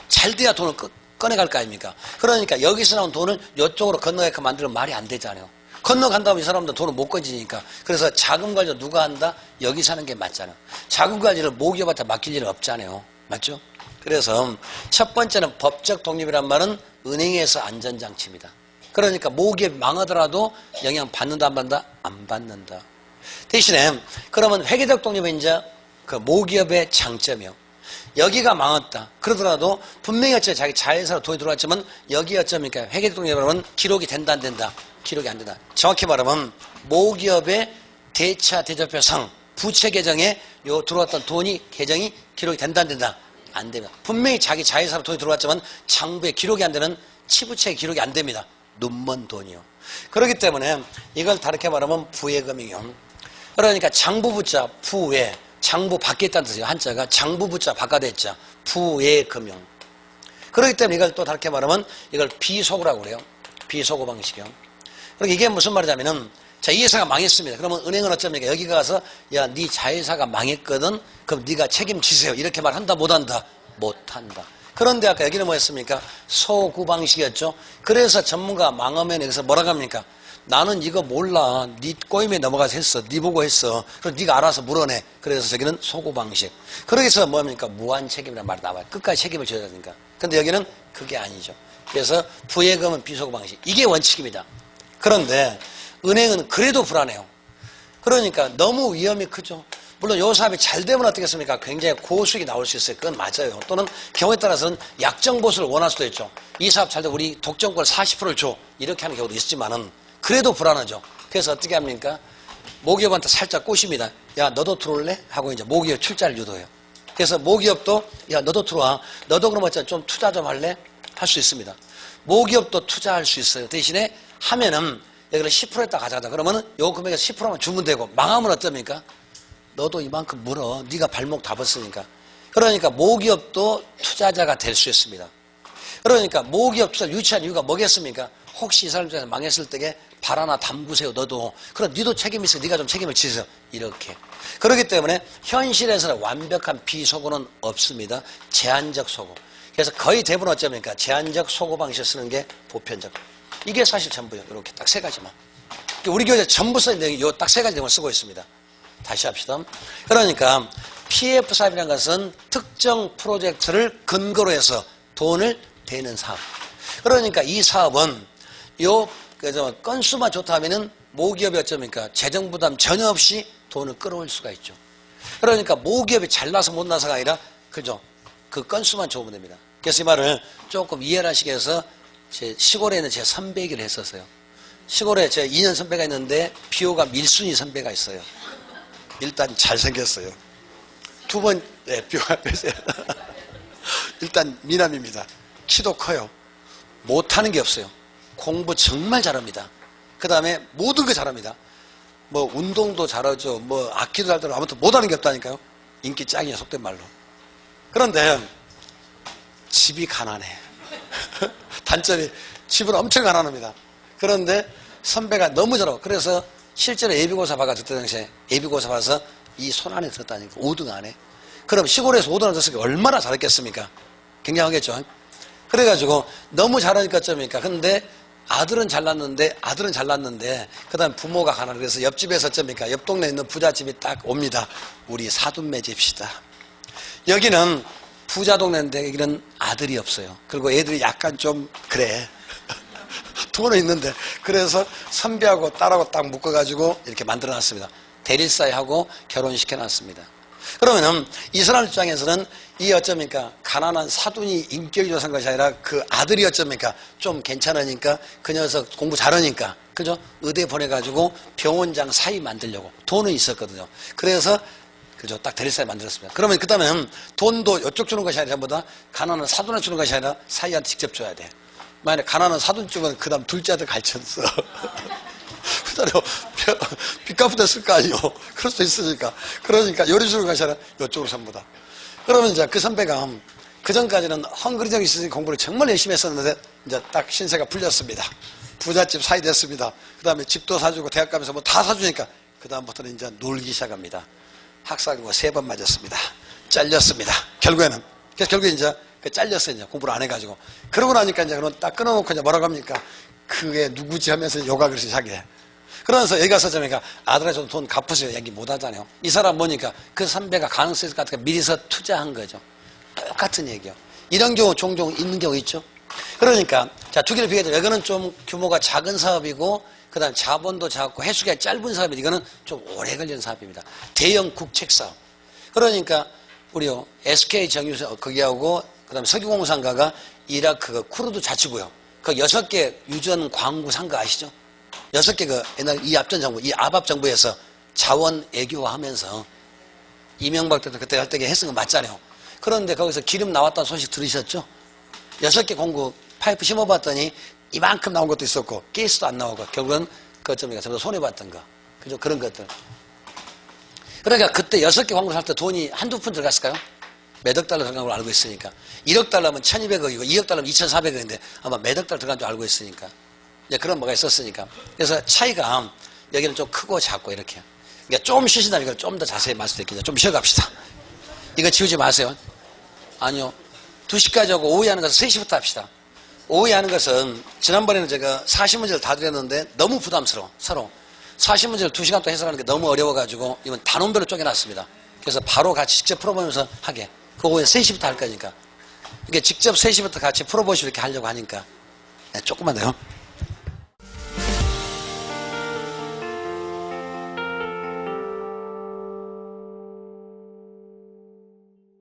잘 돼야 돈을 꺼내갈 거 아닙니까? 그러니까 여기서 나온 돈을 이쪽으로 건너가게 만들면 말이 안 되잖아요. 건너간다면 이 사람들은 돈을 못 건지니까. 그래서 자금 관리 누가 한다? 여기 사는 게 맞잖아요. 자금 관리를 모기업한테 맡길 일은 없잖아요. 맞죠? 그래서 첫 번째는 법적 독립이란 말은 은행에서 안전장치입니다. 그러니까 모기업이 망하더라도 영향 받는다 안 받는다? 안 받는다. 대신에 그러면 회계적 독립은 이제 그 모기업의 장점이요. 여기가 망했다. 그러더라도 분명히 어째 자기 자회사로 돈이 들어왔지만 여기 어쩌니까 회계적 독립이라면 기록이 된다 안 된다? 기록이 안 된다. 정확히 말하면 모기업의 대차 대조표상 부채 계정에 요 들어왔던 돈이 계정이 기록이 된다 안 된다? 안 됩니다. 분명히 자기 자회사로 돈이 들어왔지만 장부에 기록이 안 되는 치부채 기록이 안 됩니다. 눈먼 돈이요. 그렇기 때문에 이걸 다르게 말하면 부예금융. 그러니까 장부부자 부예 장부 밖에 있다는 뜻이에요. 한자가 장부부자 바깥에 있자 부예금융. 그렇기 때문에 이걸 또 다르게 말하면 이걸 비소고라고 그래요. 비소고 방식이요. 그러니까 이게 무슨 말이냐면은 자, 이 회사가 망했습니다. 그러면 은행은 어쩝니까? 여기 가서 야, 네 자회사가 망했거든. 그럼 네가 책임지세요. 이렇게 말한다 못한다? 못한다. 그런데 아까 여기는 뭐였습니까? 소구 방식이었죠. 그래서 전문가 망하면 여기서 뭐라고 합니까? 나는 이거 몰라. 네 꼬임에 넘어가서 했어. 네 보고 했어. 그럼 네가 알아서 물어내. 그래서 저기는 소구 방식. 그러기서 뭐합니까? 무한 책임이라는 말이 나와요. 끝까지 책임을 져야 되니까. 근데 여기는 그게 아니죠. 그래서 부예금은 비소구 방식. 이게 원칙입니다. 그런데 은행은 그래도 불안해요. 그러니까 너무 위험이 크죠. 물론 이 사업이 잘 되면 어떻겠습니까? 굉장히 고수익이 나올 수 있어요. 그건 맞아요. 또는 경우에 따라서는 약정보수를 원할 수도 있죠. 이 사업 잘 되면 우리 독점권 40%를 줘. 이렇게 하는 경우도 있지만은 그래도 불안하죠. 그래서 어떻게 합니까? 모기업한테 살짝 꼬십니다. 야, 너도 들어올래? 하고 이제 모기업 출자를 유도해요. 그래서 모기업도 야, 너도 들어와. 너도 그럼 좀 투자 좀 할래? 할 수 있습니다. 모기업도 투자할 수 있어요. 대신에 하면은 여기를 10%에다 가져가자. 그러면은 요 금액에서 10%만 주면 되고 망하면 어떻습니까? 너도 이만큼 물어. 네가 발목 다 벗으니까. 그러니까 모기업도 투자자가 될 수 있습니다. 그러니까 모기업 투자를 유치한 이유가 뭐겠습니까? 혹시 이 사람 중에서 망했을 때에 발 하나 담그세요. 너도. 그럼 너도 책임 있어. 네가 좀 책임을 지세요. 이렇게. 그렇기 때문에 현실에서는 완벽한 비소구는 없습니다. 제한적 소구. 그래서 거의 대부분 어쩌니까 제한적 소구 방식을 쓰는 게 보편적. 이게 사실 전부예요. 이렇게 딱 세 가지만. 우리 교재 전부 써있는 내용이 요 딱 세 가지 내용을 쓰고 있습니다. 다시 합시다. 그러니까 PF 사업이라는 것은 특정 프로젝트를 근거로 해서 돈을 대는 사업. 그러니까 이 사업은 요 건수만 좋다 하면은 모기업이 어쩌니까 재정 부담 전혀 없이 돈을 끌어올 수가 있죠. 그러니까 모기업이 잘나서 못나서가 아니라 그죠? 그 건수만 좋으면 됩니다. 그래서 이 말을 조금 이해를 하시기 위해서 제 시골에 있는 제 선배 얘기를 했었어요. 시골에 제 2년 선배가 있는데 비호가 밀순이 선배가 있어요. 일단 잘생겼어요. 두 번, 네, 비호가 있어요. 일단 미남입니다. 키도 커요. 못하는 게 없어요. 공부 정말 잘합니다. 그 다음에 모든 거 잘합니다. 뭐 운동도 잘하죠. 뭐 악기도 잘 들어. 아무튼 못하는 게 없다니까요. 인기 짱이에요. 속된 말로. 그런데 집이 가난해. 단점이 집은 엄청 가난합니다. 그런데 선배가 너무 잘하고 그래서 실제로 예비고사 봐가 그때 당시에 예비고사 봐서 이 손 안에 들었다니까 5등 안에. 그럼 시골에서 5등 안에 들었으니까 얼마나 잘했겠습니까? 굉장하겠죠. 그래가지고 너무 잘하니까 어쩌니까. 근데 아들은 잘났는데 그 다음에 부모가 가난해. 그래서 옆집에서 어쩌니까 옆 동네에 있는 부잣집이 딱 옵니다. 우리 사돈 맺읍시다. 여기는 부자 동네인데 여기는 아들이 없어요. 그리고 애들이 약간 좀 그래. 돈은 있는데 그래서 선배하고 딸하고 딱 묶어가지고 이렇게 만들어놨습니다. 대릴사회하고 결혼시켜놨습니다. 그러면은 이 사람 입장에서는 이 어쩌니까 가난한 사돈이 인격이 좋아서 한 것이 아니라 그 아들이 어쩌니까 좀 괜찮으니까 그 녀석 공부 잘하니까 그죠? 의대 보내가지고 병원장 사위 만들려고 돈은 있었거든요. 그래서 그죠? 딱 대리사회 만들었습니다. 그러면 그 다음에는 돈도 이쪽 주는 것이 아니라 전부 다 가난한 사돈한테 주는 것이 아니라 사위한테 직접 줘야 돼. 만약에 가난한 사돈 쪽은 그 다음 둘째 아들 가르쳤어. 그 다음에 빚 갚으다 쓸 거 아니요. 그럴 수도 있으니까. 그러니까 요리 주는 것이 아니라 이쪽으로 전부 다. 그러면 이제 그 선배가 그 전까지는 헝그리정이 있으니 공부를 정말 열심히 했었는데 이제 딱 신세가 풀렸습니다. 부잣집 사위 됐습니다. 그 다음에 집도 사주고 대학 가면서 뭐 다 사주니까 그 다음부터는 이제 놀기 시작합니다. 학사경고 3번 맞았습니다. 잘렸습니다. 결국에는. 그래서 결국에 이제 잘렸어요. 이제 공부를 안 해가지고. 그러고 나니까 이제 그런 딱 끊어놓고 이제 뭐라고 합니까? 그게 누구지 하면서 요각을 시작해. 그러면서 여기 가서 저니까 아들아 좀 돈 갚으세요. 얘기 못 하잖아요. 이 사람 보니까 그 선배가 가능성이 있을 것 같으니까 미리서 투자한 거죠. 똑같은 얘기요. 이런 경우 종종 있는 경우 있죠. 그러니까 자, 두 개를 비교해서 여기는 좀 규모가 작은 사업이고 그 다음 자본도 작고 해수기가 짧은 사업인데 이거는 좀 오래 걸리는 사업입니다. 대형 국책 사업. 그러니까 우리요 SK 정유사 거기하고 그 다음에 석유공사인가가 이라크 쿠르드 자치구요. 그 6개 유전 광구 산 거 아시죠? 6개 그 옛날 이 앞전 정부, 이 아밥 정부에서 자원 애교화하면서 이명박 대통령 그때 할 때 했은 거 맞잖아요. 그런데 거기서 기름 나왔다는 소식 들으셨죠? 6개 공구 파이프 심어봤더니 이만큼 나온 것도 있었고 가스도 안 나오고 결국은 그점이가 전부 손해봤던 거. 그죠? 그런 것들. 그러니까 그때 6개 광고 살 때 돈이 한두 푼 들어갔을까요? 몇억 달러 들어간 걸 알고 있으니까. 1억 달러면 1200억이고 2억 달러면 2400억인데 아마 몇억 달러 들어간 줄 알고 있으니까. 이제 그런 뭐가 있었으니까. 그래서 차이가 여기는 좀 크고 작고 이렇게. 그러니까 좀 쉬신다면 이걸 좀 더 자세히 말씀드릴게요. 좀 쉬어갑시다. 이거 지우지 마세요. 아니요. 2시까지 하고 오후에 하는 것은 3시부터 합시다. 오후에 하는 것은 지난번에는 제가 40문제를 다 드렸는데 너무 부담스러워 서로 40문제를 2시간 동안 해석하는 게 너무 어려워가지고 이건 단원별로 쪼개놨습니다. 그래서 바로 같이 직접 풀어보면서 하게. 그 오후에 3시부터 할 거니까. 이게 직접 3시부터 같이 풀어보시고 이렇게 하려고 하니까. 네, 조금만 더요.